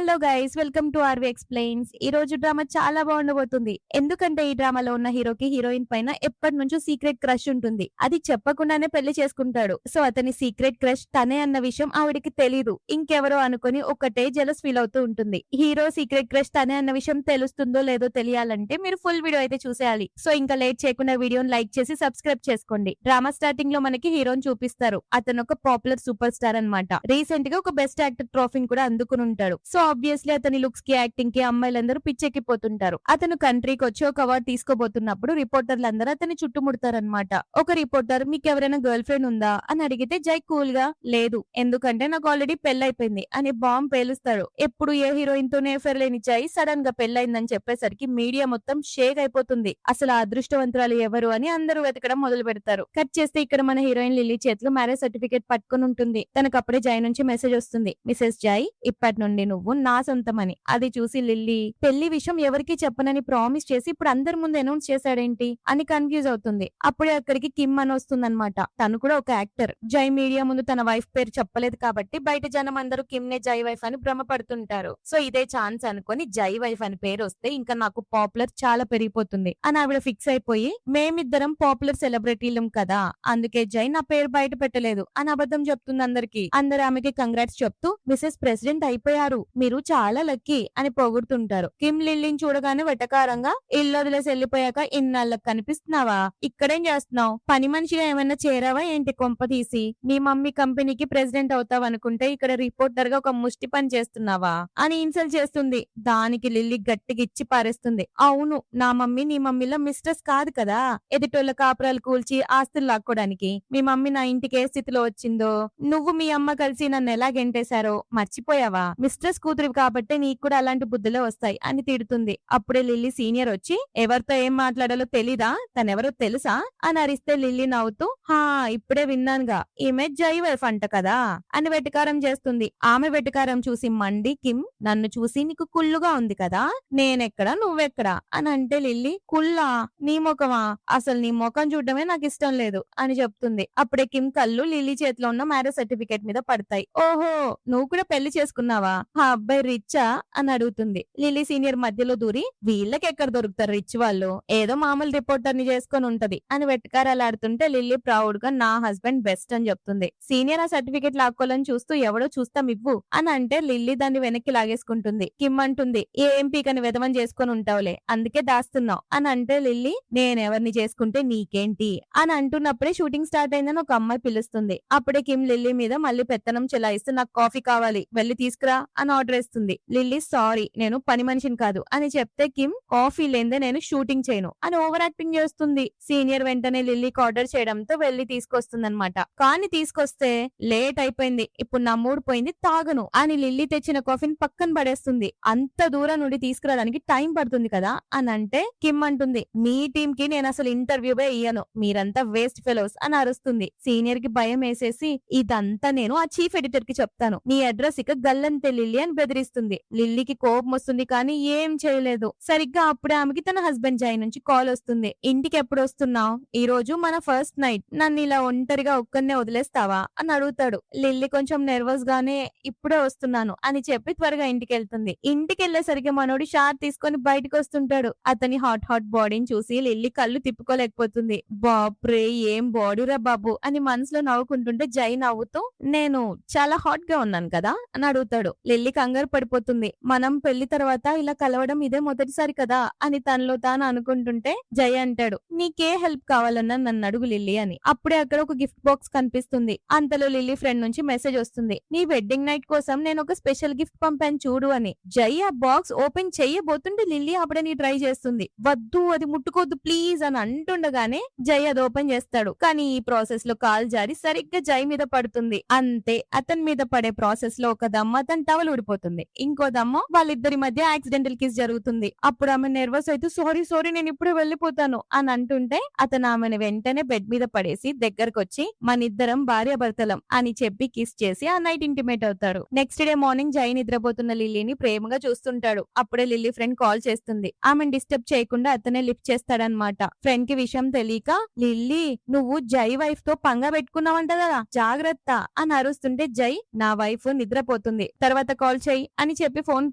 Hello guys, welcome to R V explains. ఈ రోజు drama చాలా బాగుండబోతుంది. ఎందుకంటే ఈ డ్రామాలో ఉన్న హీరోకి హీరోయిన్ పైన ఎప్పటినుంచో సీక్రెట్ క్రష్ ఉంటుంది. అది చెప్పకుండానే పెళ్లి చేసుకుంటాడు. సో అతని సీక్రెట్ క్రష్ తనే అన్న విషయం ఆవిడకి తెలీదు. ఇంకెవరో అనుకొని ఒకటే జెలస్ ఫీల్ అవుతూ ఉంటుంది. హీరో సీక్రెట్ క్రష్ తనే అన్న విషయం తెలుస్తుందో లేదో తెలియాలంటే మీరు ఫుల్ వీడియో అయితే చూసేయాలి. సో ఇంకా లేట్ చేయకుండా వీడియోని లైక్ చేసి సబ్స్క్రైబ్ చేసుకోండి. డ్రామా స్టార్టింగ్ లో మనకి హీరోని చూపిస్తారు. అతను ఒక పాపులర్ సూపర్ స్టార్ అన్నమాట. రీసెంట్ గా ఒక బెస్ట్ యాక్టర్ ట్రోఫీని కూడా అందుకుని ఉంటాడు. సో ఆబ్వియస్లీ అతని లుక్స్ కి, యాక్టింగ్ కి అమ్మాయిలందరూ పిచ్చెక్కిపోతుంటారు. అతను కంట్రీకి వచ్చి ఒక అవార్డు తీసుకోబోతున్నప్పుడు రిపోర్టర్లందరూ అతన్ని చుట్టుముడతారనమాట. ఒక రిపోర్టర్ మీకు ఎవరైనా గర్ల్ ఫ్రెండ్ ఉందా అని అడిగితే జై కూల్ గా లేదు, ఎందుకంటే నాకు ఆల్రెడీ పెళ్ళైపోయింది అని బాంబ్ పేలుస్తాడు. ఎప్పుడు ఏ హీరోయిన్ తోనే ఎఫైర్ లేని జై సడన్ గా పెళ్ళైందని చెప్పేసరికి మీడియా మొత్తం షేక్ అయిపోతుంది. అసలు ఆ అదృష్టవంతురాలు ఎవరు అని అందరూ వెతకడం మొదలు పెడతారు. కట్ చేస్తే ఇక్కడ మన హీరోయిన్ లిల్లీ చేతిలో మ్యారేజ్ సర్టిఫికేట్ పట్టుకుని ఉంటుంది. తనకు అప్పుడే జై నుంచి మెసేజ్ వస్తుంది. మిసెస్ జై, ఇప్పటి నుండి నువ్వు నా సొంతమని. అది చూసి లిల్లీ పెళ్లి విషయం ఎవరికి చెప్పనని ప్రామిస్ చేసి ఇప్పుడు అందరి ముందు అనౌన్స్ చేశాడేంటి అని కన్ఫ్యూజ్ అవుతుంది. అప్పుడే అక్కడికి కిమ్ అని వస్తుందన్నమాట. తను కూడా ఒక యాక్టర్. జై మీడియా ముందు తన వైఫ్ పేరు చెప్పలేదు కాబట్టి బయట జనం అందరూ కిమ్ నే జై వైఫ్ అని భ్రమపడుతుంటారు. సో ఇదే ఛాన్స్ అనుకొని జై వైఫ్ అని పేరు వస్తే ఇంకా నాకు పాపులర్ చాలా పెరిగిపోతుంది అని ఆవిడ ఫిక్స్ అయిపోయి, మేమిద్దరం పాపులర్ సెలబ్రిటీలం కదా, అందుకే జై నా పేరు బయట పెట్టలేదు అని అబద్ధం చెప్తుంది అందరికి. అందరు ఆమెకి కంగ్రాట్స్ చెప్తూ మిసెస్ ప్రెసిడెంట్ అయిపోయారు, మీరు చాలా లక్కీ అని పొగుడుతుంటారు. కిమ్ లిల్లీని చూడగానే వెటకారంగా, ఇల్లు వదిలేసి వెళ్ళిపోయాక ఇన్నాళ్ళకి కనిపిస్తున్నావా, ఇక్కడేం చేస్తున్నావు, పని మనిషిగా ఏమైనా చేరావా ఏంటి కొంప తీసి, మీ మమ్మీ కంపెనీకి ప్రెసిడెంట్ అవుతావు అనుకుంటే ఇక్కడ రిపోర్టర్ గా ఒక ముష్టి పని చేస్తున్నావా అని ఇన్సల్ట్ చేస్తుంది. దానికి లిల్లీ గట్టిగా ఇచ్చి పారేస్తుంది. అవును, నా మమ్మీ నీ మమ్మీలో మిస్టర్స్ కాదు కదా, ఎదుటోళ్ళ కాపురాలు కూల్చి ఆస్తులు లాక్కోడానికి. మీ మమ్మీ నా ఇంటికి ఏ స్థితిలో వచ్చిందో, నువ్వు మీ అమ్మ కలిసి నన్ను ఎలా గెంటేశారో మర్చిపోయావా, మిస్టర్స్ కూతురివి కాబట్టి నీకు కూడా అలాంటి బుద్ధులే వస్తాయి అని తిడుతుంది. అప్పుడే లిల్లీ సీనియర్ వచ్చి, ఎవరితో ఏం మాట్లాడాలో తెలీదా, తనెవరో తెలుసా అని అరిస్తే లిల్లీ నవ్వుతూ, హా ఇప్పుడే విన్నానుగా, ఈమె జై వైఫ్ అంట కదా అని వెటకారం చేస్తుంది. ఆమె వెటకారం చూసి మండి కిమ్, నన్ను చూసి నీకు కుళ్ళుగా ఉంది కదా, నేనెక్కడా నువ్వెక్కడా అని అంటే లిల్లీ, కుళ్ళా, నీ ముఖమా, అసలు నీ ముఖం చూడడమే నాకు ఇష్టం లేదు అని చెప్తుంది. అప్పుడే కిమ్ కళ్ళు లిల్లీ చేతిలో ఉన్న మ్యారేజ్ సర్టిఫికేట్ మీద పడతాయి. ఓహో, నువ్వు కూడా పెళ్లి చేసుకున్నావా, ఆ అబ్బాయి రిచ్చా అని అడుగుతుంది. లిల్లీ సీనియర్ మధ్యలో దూరి, వీళ్ళకి ఎక్కడ దొరుకుతారు రిచ్ వాళ్ళు, ఏదో మామూలు రిపోర్టర్ ని చేసుకొని ఉంటది అని వెటకారాలాడుతుంటే లిల్లీ ప్రౌడ్ గా నా హస్బెండ్ బెస్ట్ అని చెప్తుంది. సీనియర్ ఆ సర్టిఫికేట్ లాక్కోవాలని చూస్తూ, ఎవడో చూస్తాం ఇవ్వు అని అంటే లిల్లీ దాన్ని వెనక్కి లాగేసుకుంటుంది. కిమ్ అంటుంది, ఏం పీకని వెధవని చేసుకొని ఉంటావులే, అందుకే దాస్తున్నావు అని అంటే లిల్లీ, నేనెవరిని చేసుకుంటే నీకేంటి అని అంటున్నప్పుడే షూటింగ్ స్టార్ట్ అయిందని ఒక అమ్మాయి పిలుస్తుంది. అప్పుడే కిమ్ లిల్లీ మీద మళ్ళీ పెత్తనం చెలాయిస్తూ, నాకు కాఫీ కావాలి, వెళ్ళి తీసుకురా అని ఆర్డర్ ఇస్తుంది. లిల్లీ, సారీ నేను పని మనిషిని కాదు అని చెప్తే కిమ్, కాఫీ లేదే నేను షూటింగ్ చేయను అని ఓవర్ యాక్టింగ్ చేస్తుంది. సీనియర్ వెంటనే లిల్లీకి ఆర్డర్ చేయడంతో వెళ్లి తీసుకొస్తుందన్నమాట. కానీ తీసుకొస్తే లేట్ అయిపోయింది, ఇప్పుడు నా మూడ్ పోయింది, తాగను అని లిల్లీ తెచ్చిన కాఫీని పక్కన పడేస్తుంది. అంత దూరం నుండి తీసుకురావడానికి టైం పడుతుంది కదా అని అంటే కిమ్ అంటుంది, మీ టీం కి నేను అసలు ఇంటర్వ్యూవే ఇయ్యను, మీరంతా వేస్ట్ ఫెలోస్ అని అరుస్తుంది. సీనియర్ కి భయం వేసేసి, ఇదంతా నేను ఆ చీఫ్ ఎడిటర్ కి చెప్తాను, నీ అడ్రస్ ఇక గల్లంతే లిల్లీ అని బెదిరిస్తుంది. లిల్లీకి కోపం వస్తుంది కానీ ఏం చేయలేదు. సరిగ్గా అప్పుడే ఆమెకి తన హస్బెండ్ జై నుంచి కాల్ వస్తుంది. ఇంటికి ఎప్పుడు వస్తున్నావు, ఈ రోజు మన ఫస్ట్ నైట్, నన్ను ఇలా ఒంటరిగా ఒక్కనే వదిలేస్తావా అని అడుగుతాడు. లిల్లీ కొంచెం నెర్వస్ గానే, ఇప్పుడే వస్తున్నాను అని చెప్పి త్వరగా ఇంటికి వెళ్తుంది. ఇంటికి వెళ్లేసరికి మనోడి షార్ తీసుకొని బయటకు వస్తుంటాడు. అతని హాట్ హాట్ బాడీని చూసి లిల్లీ కళ్ళు తిప్పుకోలేకపోతుంది. బాప్రే ఏం బాడీరా బాబు అని మనసులో నవ్వుకుంటుంటే జై నవ్వుతూ, నేను చాలా హాట్ గా ఉన్నాను కదా అని అడుగుతాడు. లిల్లీ కంగారు పడిపోతుంది. మనం పెళ్లి తర్వాత ఇలా కలవడం ఇదే మొదటిసారి కదా అని తనలో తాను అనుకుంటుంటే జై అంటాడు, నీకే హెల్ప్ కావాలన్నా నన్ను అడుగు లిల్లీ అని. అప్పుడే అక్కడ ఒక గిఫ్ట్ బాక్స్ కనిపిస్తుంది. అంతలో లిల్లీ ఫ్రెండ్ నుంచి మెసేజ్ వస్తుంది, నీ వెడ్డింగ్ నైట్ కోసం నేను ఒక స్పెషల్ గిఫ్ట్ పంపాను చూడు అని. జై ఆ బాక్స్ ఓపెన్ చెయ్యబోతుంటే లిల్లీ అప్పుడే ట్రై చేస్తుంది. వద్దు, అది ముట్టుకోవద్దు ప్లీజ్ అని అంటుండగానే జై అది ఓపెన్ చేస్తాడు. కానీ ఈ ప్రాసెస్ లో కాల్ జారి సరిగ్గా జై మీద పడుతుంది. అంతే, అతని మీద పడే ప్రాసెస్ లో ఒక దమ్మ అతని టవల్ ఊడిపోతుంది. ఇంకో దమ్మ వాళ్ళిద్దరి మధ్య యాక్సిడెంటల్ కిస్ జరుగుతుంది. అప్పుడు ఆమె నెర్వస్ అయితే, సారీ సారీ నేను ఇప్పుడే వెళ్ళిపోతాను అని అంటుంటే అతను ఆమెను వెంటనే బెడ్ మీద పడేసి దగ్గరకు వచ్చి, మనిద్దరం భార్యాభర్తలం అని చెప్పి కిస్ చేసి ఆ నైట్ ఇంటిమేట్ అవుతాడు. నెక్స్ట్ డే మార్నింగ్ జై నిద్రపోతున్న లిల్లీని ప్రేమగా చూస్తుంటాడు. అప్పుడే లిల్లీ ఫ్రెండ్ కాల్ చేస్తుంది. ఆమెను డిస్టర్బ్ చేయకుండా అతనే లిఫ్ట్ చేస్తాడనమాట. ఫ్రెండ్ కి విషయం తెలియక, లిల్లీ నువ్వు జై వైఫ్ తో పంగా పెట్టుకున్నావంట కదా, జాగ్రత్త అని అరుస్తుంటే జై, నా వైఫ్ నిద్రపోతుంది, తర్వాత కాల్ చెయ్యి అని చెప్పి ఫోన్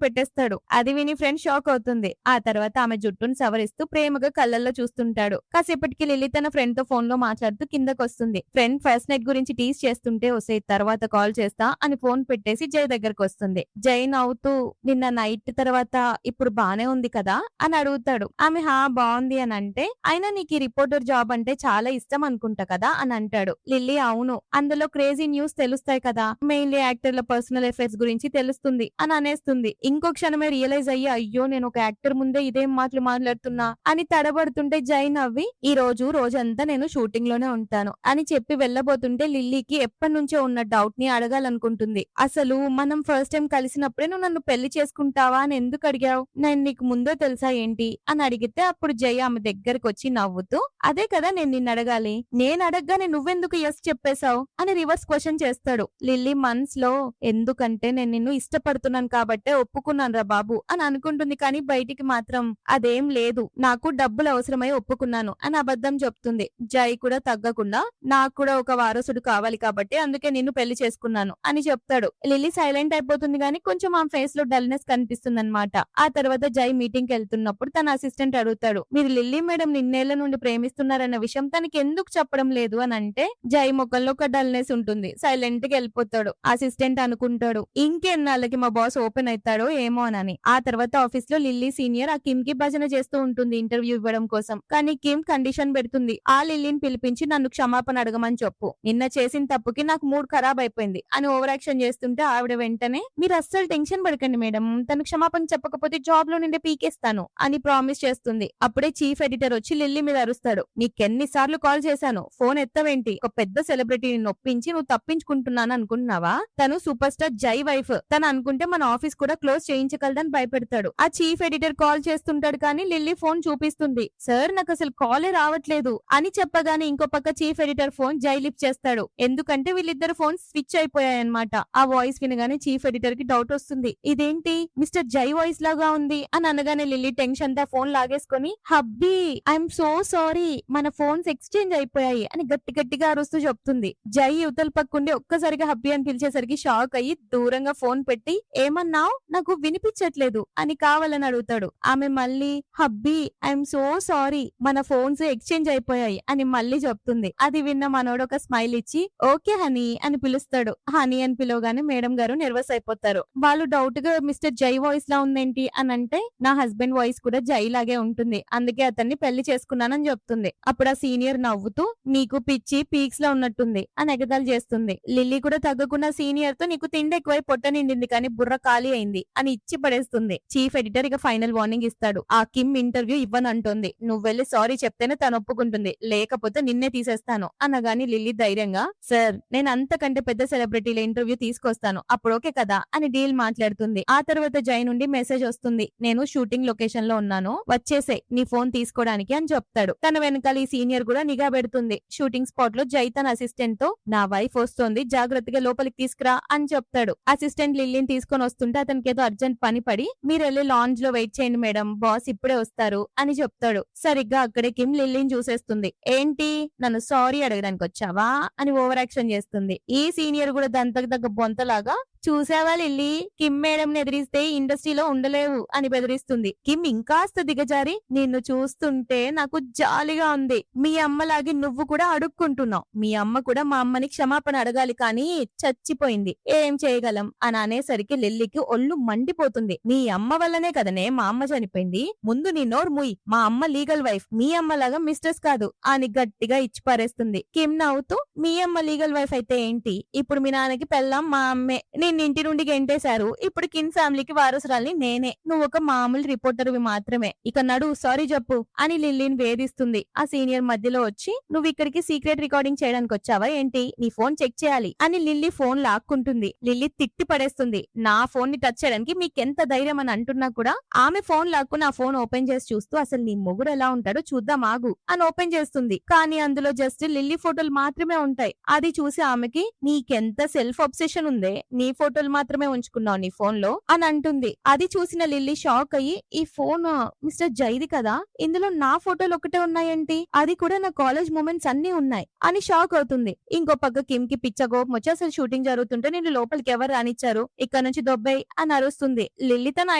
పెట్టేస్తాడు. అది విని ఫ్రెండ్ షాక్ అవుతుంది. ఆ తర్వాత ఆమె జుట్టును సవరిస్తూ ప్రేమగా కళ్ళల్లో చూస్తుంటాడు. కాసేపటికి లిల్లీ తన ఫ్రెండ్ తో ఫోన్ లో మాట్లాడుతూ కిందకొస్తుంది. ఫ్రెండ్ ఫస్ట్ నైట్ గురించి టీజ్ చేస్తుంటే ఒసేయ్ తర్వాత కాల్ చేస్తా అని ఫోన్ పెట్టేసి జై దగ్గరకు వస్తుంది. జై నవ్వుతూ నిన్న నైట్ తర్వాత ఇప్పుడు బానే ఉంది కదా అని అడుగుతాడు. ఆమె హా బాగుంది అని అంటే అయినా నీకు ఈ రిపోర్టర్ జాబ్ అంటే చాలా ఇష్టం అనుకుంటా కదా అని అంటాడు. లిల్లీ అవును, అందులో క్రేజీ న్యూస్ తెలుస్తాయి కదా, మెయిన్లీ యాక్టర్ల పర్సనల్ అఫైర్స్ గురించి తెలుస్తుంది అని అనేస్తుంది. ఇంకో క్షణమే రియలైజ్ అయ్యి అయ్యో నేను ఒక యాక్టర్ ముందే ఇదేం మాటలు మాట్లాడుతున్నా అని తడబడుతుంటే జై నవ్వి ఈ రోజంతా నేను షూటింగ్ లోనే ఉంటాను అని చెప్పి వెళ్ళబోతుంటే లిల్లీకి ఎప్పటి నుంచో ఉన్న డౌట్ ని అడగాలనుకుంటుంది. అసలు మనం ఫస్ట్ టైం కలిసినప్పుడే నువ్వు నన్ను పెళ్లి చేసుకుంటావా అని ఎందుకు అడిగావు, నేను నీకు ముందో తెలుసా ఏంటి అని అడిగితే అప్పుడు జై ఆమె దగ్గరకు వచ్చి నవ్వుతూ అదే కదా నేను నిన్ను అడగాలి, నేను అడగగానే నువ్వెందుకు ఎస్ చెప్పేశావు అని రివర్స్ క్వశ్చన్ చేస్తాడు. లిల్లీ మనసులో ఎందుకంటే నేను నిన్ను ఇష్టపడుతున్నాను కాబట్టే ఒప్పుకున్నాను రా బాబు అని అనుకుంటుంది. కానీ బయటికి మాత్రం అదేం లేదు, నాకు డబ్బులు అవసరమై ఒప్పుకున్నాను అని అబద్ధం చెప్తుంది. జై కూడా తగ్గకుండా నాకు కూడా ఒక వారసుడు కావాలి కాబట్టి అందుకే నిన్ను పెళ్లి చేసుకున్నాను అని చెప్తాడు. లిల్లీ సైలెంట్ అయిపోతుంది గానీ కొంచెం ఆ ఫేస్ లో డల్నెస్ కనిపిస్తుంది అనమాట. ఆ తర్వాత జై మీటింగ్ కి వెళ్తున్నప్పుడు తన అసిస్టెంట్ అడుగుతాడు మీరు లిల్లీ మేడం నిన్నేళ్ల నుండి ప్రేమిస్తున్నారన్న విషయం తనకి ఎందుకు చెప్పడం లేదు అని అంటే జై ముఖంలో ఒక డల్నెస్ ఉంటుంది. సైలెంట్ గా వెళ్ళిపోతాడు. అసిస్టెంట్ అనుకుంటాడు ఇంకెన్నాళ్ళకి మా బాస్ ఓపెన్ అవుతాడో ఏమో అని. ఆ తర్వాత ఆఫీస్ లో లిల్లీ సీనియర్ ఆ కిమ్ కి భజన చేస్తూ ఉంటుంది ఇంటర్వ్యూ ఇవ్వడం కోసం. కానీ కిమ్ కండిషన్ పెడుతుంది, ఆ లిల్లీని పిలిపించి నన్ను క్షమాపణ అడగమని చెప్పు, నిన్న చేసిన తప్పుకి నాకు మూడ్ ఖరాబ్ అయిపోయింది అని ఓవర్ యాక్షన్ చేస్తుంటే ఆవిడ వెంటనే మీరు అస్సలు టెన్షన్ పడకండి మేడం, తను క్షమాపణ చెప్పకపోతే జాబ్ లో నుండి పీకేస్తాను అని ప్రామిస్ చేస్తుంది. అప్పుడే చీఫ్ ఎడిటర్ వచ్చి లిల్లీ మీద అరుస్తాడు, నీకెన్నిసార్లు కాల్ చేశాను ఫోన్ ఎత్తవేంటి, ఒక పెద్ద సెలబ్రిటీని నొప్పించి నువ్వు తప్పించుకుంటున్నాను అనుకుంటున్నావా, తను సూపర్ స్టార్ జై వైఫ్, తను అనుకుంటే మన ఆఫీస్ కూడా క్లోజ్ చేయించగలదని భయపెడతాడు. ఆ చీఫ్ ఎడిటర్ కాల్ చేస్తుంటాడు కానీ లిల్లీ ఫోన్ చూపిస్తుంది. సార్ నాకు అసలు కాలే రావట్లేదు అని చెప్పగానే ఇంకో పక్క చీఫ్ ఎడిటర్ ఫోన్ జై లిఫ్ట్ చేస్తాడు. ఎందుకంటే వీళ్ళిద్దరు ఫోన్ స్విచ్ అయిపోయాయన్నమాట. ఆ వాయిస్ వినగానే చీఫ్ ఎడిటర్ కి డౌట్ వస్తుంది, ఇదేంటి మిస్టర్ జై వాయిస్ లాగా ఉంది అని అనగానే లిల్లీ టెన్షన్ తో ఫోన్ లాగేసుకొని హబ్బీ ఐఎమ్ సో సారీ మన ఫోన్స్ ఎక్స్చేంజ్ అయిపోయాయి అని గట్టి గట్టిగా అరుస్తూ చెప్తుంది. జై యువతల పక్కుండి ఒక్కసారిగా హబ్బీ అని పిలిచేసరికి షాక్ అయ్యి దూరంగా ఫోన్ పెట్టి ఏమన్నావ్ నాకు వినిపించట్లేదు అని కావాలని అడుగుతాడు. ఆమె మళ్ళీ హబ్బీ ఐఎమ్ సో సారీ మన ఫోన్స్ ఎక్స్చేంజ్ అయిపోయాయి అని మళ్ళీ చెప్తుంది. అది విన్న మనోడు ఒక స్మైల్ ఇచ్చి ఓకే హనీ అని పిలుస్తాడు. హనీ అని పిలవగానే మేడం గారు నర్వస్ అయిపోతారు. వాళ్ళు డౌట్ గా మిస్టర్ జై వాయిస్ లా ఉందేంటి అని అంటే నా హస్బెండ్ వాయిస్ కూడా జై లాగే ఉంటుంది, అందుకే అతన్ని పెళ్లి చేసుకున్నానని చెప్తుంది. అప్పుడు ఆ సీనియర్ నవ్వుతూ నీకు పిచ్చి పీక్స్ లో ఉన్నట్టుంది అని ఎగతాలు చేస్తుంది. లిల్లీ కూడా తగ్గకుండా సీనియర్ తో నీకు తిండి ఎక్కువై పొట్ట నిండింది కానీ బుర్ర ఖాళీ అయింది అని ఇచ్చి పడేస్తుంది. చీఫ్ ఎడిటర్ ఇక ఫైనల్ వార్నింగ్ ఇస్తాడు, ఆ కిమ్ ఇంటర్వ్యూ ఇవ్వనంటుంది, నువ్వు వెళ్ళి సారీ చెప్తేనే తను ఒప్పుకుంటుంది లేకపోతే నిన్నే తీసేస్తాను అనగాని లిల్లీ ధైర్యంగా సార్ నేను అంతకంటే పెద్ద సెలబ్రిటీల ఇంటర్వ్యూ తీసుకొస్తాను అప్పుడు ఓకే కదా అని డీల్ మాట్లాడుతుంది. ఆ తర్వాత జై నుండి మెసేజ్ వస్తుంది, నేను షూటింగ్ లొకేషన్ లో ఉన్నాను వచ్చేసే నీ ఫోన్ తీసుకోవడానికి అని చెప్తాడు. తన వెనకాల ఈ సీనియర్ కూడా నిఘా పెడుతుంది. షూటింగ్ స్పాట్ లో జై తన అసిస్టెంట్ తో నా వైఫ్ వస్తోంది జాగ్రత్తగా లోపలికి తీసుకురా అని చెప్తాడు. అసిస్టెంట్ లిల్లీని తీసుకొని వస్తుంటే అతనికి ఏదో అర్జెంట్ పని పడి మీరు వెళ్ళి లాంజ్ లో వెయిట్ చేయండి మేడం బాస్ ఇప్పుడే వస్తారు అని చెప్తాడు. సరిగ్గా అక్కడే కిమ్ లిల్లీని చూసేస్తుంది. ఏంటి నన్ను సారీ అడగడానికి వచ్చావా అని ఓవర్ యాక్షన్ చేస్తుంది. ఈ సీనియర్ కూడా దంతకు దగ్గ బొంతలాగా చూసావా లిల్లీ కిమ్ మేడం ని ఎదిరిస్తే ఇండస్ట్రీలో ఉండలేవు అని బెదిరిస్తుంది. కిమ్ ఇంకాస్త దిగజారి నిన్ను చూస్తుంటే నాకు జాలిగా ఉంది, మీ అమ్మలాగే నువ్వు కూడా అడుక్కుంటున్నావు, మీ అమ్మ కూడా మా అమ్మని క్షమాపణ అడగాలి కానీ చచ్చిపోయింది ఏం చేయగలం అని అనేసరికి లిల్లీకి ఒళ్ళు మండిపోతుంది. మీ అమ్మ వల్లనే కదనే మా అమ్మ చనిపోయింది, ముందు నీ నోరు ముయ్, మా అమ్మ లీగల్ వైఫ్ మీ అమ్మలాగా మిస్టర్స్ కాదు అని గట్టిగా ఇచ్చి పారేస్తుంది. కిమ్ నవ్వుతూ మీ అమ్మ లీగల్ వైఫ్ అయితే ఏంటి, ఇప్పుడు మీ నాన్నకి పెళ్ళాం మా అమ్మే, నిన్ను ఇంటి నుండి గెంటేశారు, ఇప్పుడు కిన్ ఫ్యామిలీకి వారసురాల్ని నేనే, నువ్వు ఒక మామూలు రిపోర్టర్వి మాత్రమే, ఇక నడు సారీ చెప్పు అని లిల్లీని వేధిస్తుంది. ఆ సీనియర్ మధ్యలో వచ్చి నువ్వు ఇక్కడికి సీక్రెట్ రికార్డింగ్ చేయడానికి వచ్చావా ఏంటి, నీ ఫోన్ చెక్ చేయాలి అని లిల్లీ ఫోన్ లాక్కుంటుంది. లిల్లీ తిట్టి పడేస్తుంది, నా ఫోన్ ని టచ్ చేయడానికి మీకెంత ధైర్యం అని అంటున్నా కూడా ఆమె ఫోన్ లాక్కుని ఆ ఫోన్ ఓపెన్ చేసి చూస్తూ అసలు నీ మొగుడు ఎలా ఉంటాడో చూద్దాం ఆగు అని ఓపెన్ చేస్తుంది. కానీ అందులో జస్ట్ లిల్లీ ఫోటోలు మాత్రమే ఉంటాయి. అది చూసి ఆమెకి నీకెంత సెల్ఫ్ అబ్సెషన్ ఉందే, నీ ఫోటోలు మాత్రమే ఉంచుకున్నావు నీ ఫోన్ లో అని అంటుంది. అది చూసిన లిల్లీ షాక్ అయ్యి, ఈ ఫోన్ మిస్టర్ జైది కదా, ఇందులో నా ఫోటోలు ఒకటే ఉన్నాయేంటి, అది కూడా నా కాలేజ్ మూమెంట్స్ అన్ని ఉన్నాయి అని షాక్ అవుతుంది. ఇంకో పక్క కిమ్ కి పిచ్చ కోపం వచ్చి అసలు షూటింగ్ జరుగుతుంటే నేను లోపలికి ఎవరు రానిచ్చారు, ఇక్కడ నుంచి దొబ్బై అని అరుస్తుంది. లిల్లీ తన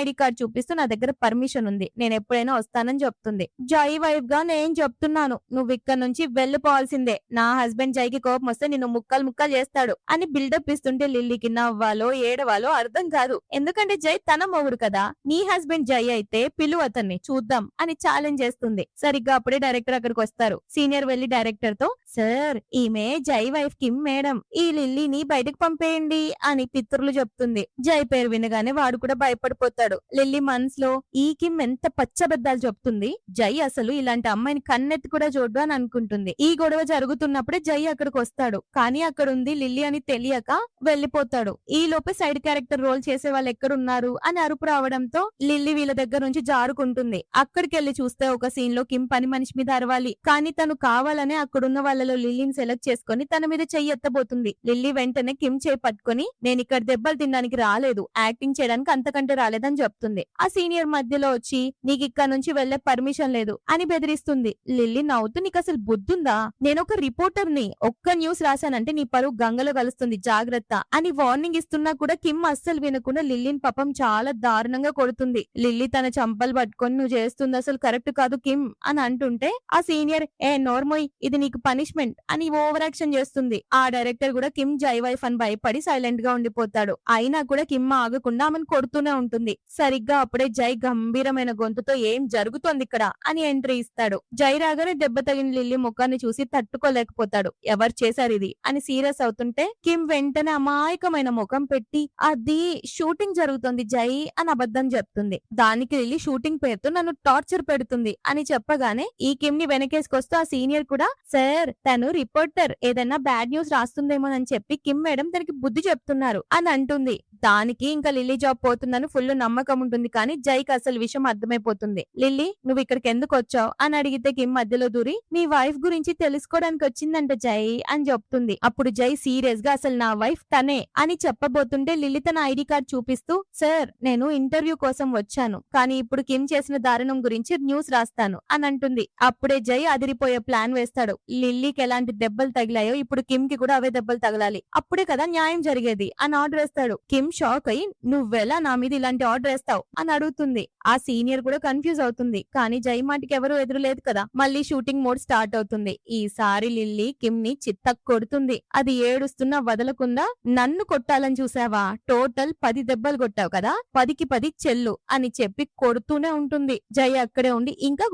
ఐడి కార్డ్ చూపిస్తూ నా దగ్గర పర్మిషన్ ఉంది, నేను ఎప్పుడైనా వస్తానని చెప్తుంది. జై వైఫ్ గా నేను చెప్తున్నాను, నువ్వు ఇక్కడ నుంచి వెళ్ళిపోవాల్సిందే, నా హస్బెండ్ జైకి కోపం వస్తే నిన్ను ముక్కలు ముక్కలు చేస్తాడు అని బిల్డప్ ఇస్తుంటే లిల్లీకి నవ్వాలో ఏడవాలో అర్థం కాదు. ఎందుకంటే జై తన మొగుడు కదా, నీ హస్బెండ్ జై అయితే పిలువు అతన్ని చూద్దాం అని ఛాలెంజ్ చేస్తుంది. సరిగ్గా అప్పుడే డైరెక్టర్ అక్కడికి వస్తారు. సీనియర్ వెళ్లి డైరెక్టర్ తో, సార్ ఈమె జై వైఫ్ కిమ్ మేడం, ఈ లిల్లీని బయటకు పంపేయండి అని పితృలు చెప్తుంది. జై పేరు వినగానే వాడు కూడా భయపడిపోతాడు. లిల్లీ మనసులో ఈ కిమ్ ఎంత పచ్చబద్దాలు చెప్తుంది, జై అసలు ఇలాంటి అమ్మాయిని కన్నెత్తి కూడా చూడ్డు అని అనుకుంటుంది. ఈ గొడవ జరుగుతున్నప్పుడే జై అక్కడికి వస్తాడు. కానీ అక్కడ ఉంది లిల్లీ అని తెలియక వెళ్లిపోతాడు. ఈ లోపే సైడ్ క్యారెక్టర్ రోల్ చేసే వాళ్ళు ఎక్కడున్నారు అని అరుపు రావడంతో లిల్లీ వీళ్ళ దగ్గర నుంచి జారుకుంటుంది. అక్కడికి వెళ్లి చూస్తే ఒక సీన్ లో కిమ్ పని మనిషి మీద అరవాలి, కానీ తను కావాలనే అక్కడున్న వాళ్ళలో లిల్లీని సెలెక్ట్ చేసుకుని తన మీద చెయ్యి ఎత్తబోతుంది. లిల్లీ వెంటనే కిమ్ చేయి పట్టుకుని, నేను ఇక్కడ దెబ్బలు తినడానికి రాలేదు, యాక్టింగ్ చేయడానికి అంతకంటే రాలేదని చెప్తుంది. ఆ సీనియర్ మధ్యలో వచ్చి, నీకు ఇక్కడ నుంచి వెళ్లే పర్మిషన్ లేదు అని బెదిరిస్తుంది. లిల్లీ నవ్వుతూ, నీకు అసలు బుద్ధుందా, నేను ఒక రిపోర్టర్ ని, ఒక్క న్యూస్ రాశానంటే నీ పరువు గంగలో కలుస్తుంది, జాగ్రత్త అని వార్నింగ్ ఇస్తున్నా కూడా కిమ్ అస్సలు వినకుండా లిల్లీని పాపం చాలా దారుణంగా కొడుతుంది. లిల్లీ తన చంపలు పట్టుకొని, నువ్వు చేస్తుంది అసలు కరెక్ట్ కాదు కిమ్ అని అంటుంటే ఆ సీనియర్, ఏ నోర్మోయ్ ఇది నీకు పనిష్మెంట్ అని ఓవర్ యాక్షన్ చేస్తుంది. ఆ డైరెక్టర్ కూడా కిమ్ జై వైఫ్ అని భయపడి సైలెంట్ గా ఉండిపోతాడు. అయినా కూడా కిమ్ ఆగకుండా ఆమెను కొడుతూనే ఉంటుంది. సరిగ్గా అప్పుడే జై గంభీరమైన గొంతుతో, ఏం జరుగుతోంది ఇక్కడ అని ఎంట్రీ ఇస్తాడు. జై రాగానే దెబ్బ తగిన లిల్లీ ముఖాన్ని చూసి తట్టుకోలేకపోతాడు. ఎవరు చేశారు ఇది అని సీరియస్ అవుతుంటే కిమ్ వెంటనే అమాయకమైన ముఖం పెట్టి, అది షూటింగ్ జరుగుతుంది జై అని అబద్ధం చెప్తుంది. దానికి లిల్లీ షూటింగ్ పేరుతో నన్ను టార్చర్ పెడుతుంది అని చెప్పగానే ఈ కిమ్ ని వెనకేసుకొస్తూ ఆ సీనియర్ కూడా, సార్ తను రిపోర్టర్, ఏదైనా బ్యాడ్ న్యూస్ రాస్తుందేమోనని చెప్పి కిమ్ మేడం తనకి బుద్ధి చెప్తున్నారు అని అంటుంది. దానికి ఇంకా లిల్లీ జాబ్ పోతుందని ఫుల్ నమ్మకం ఉంటుంది. కానీ జైకి అసలు విషయం అర్థమైపోతుంది. లిల్లీ నువ్వు ఇక్కడికి ఎందుకు వచ్చావు అని అడిగితే కిమ్ మధ్యలో దూరి, మీ వైఫ్ గురించి తెలుసుకోవడానికి వచ్చిందంట జై అని చెప్తుంది. అప్పుడు జై సీరియస్ గా, అసలు నా వైఫ్ తనే అని చెప్పబోతుంటే లిల్లీ తన ఐడి కార్డ్ చూపిస్తూ, సార్ నేను ఇంటర్వ్యూ కోసం వచ్చాను, కానీ ఇప్పుడు కిమ్ చేసిన దారుణం గురించి న్యూస్ రాస్తాను అని అంటుంది. అప్పుడే జై అదిరిపోయే ప్లాన్ వేస్తాడు. లిల్లీకి ఎలాంటి దెబ్బలు తగిలాయో ఇప్పుడు కిమ్ కి కూడా అవే దెబ్బలు తగలాలి, అప్పుడే కదా న్యాయం జరిగేది అని ఆర్డర్ వేస్తాడు. కిమ్ షాక్ అయ్యి, నువ్వెలా నా మీద ఇలాంటి ఆర్డర్ వేస్తావు అని అడుగుతుంది. ఆ సీనియర్ కూడా కన్ఫ్యూజ్ అవుతుంది. కానీ జై మాటికి ఎవరు ఎదురులేదు కదా. మళ్ళీ షూటింగ్ మోడ్ స్టార్ట్ అవుతుంది. ఈసారి లిల్లీ కిమ్ ని చిత్తక్ కొడుతుంది. అది ఏడుస్తున్నా వదలకుండా, నన్ను కొట్టాలని చూసావా, టోటల్ 10 దెబ్బలు కొట్టావు కదా, 10కి 10 చెల్లు అని చెప్పి కొడుతూనే ఉంటుంది. జై అక్కడే ఉండి, ఇంకా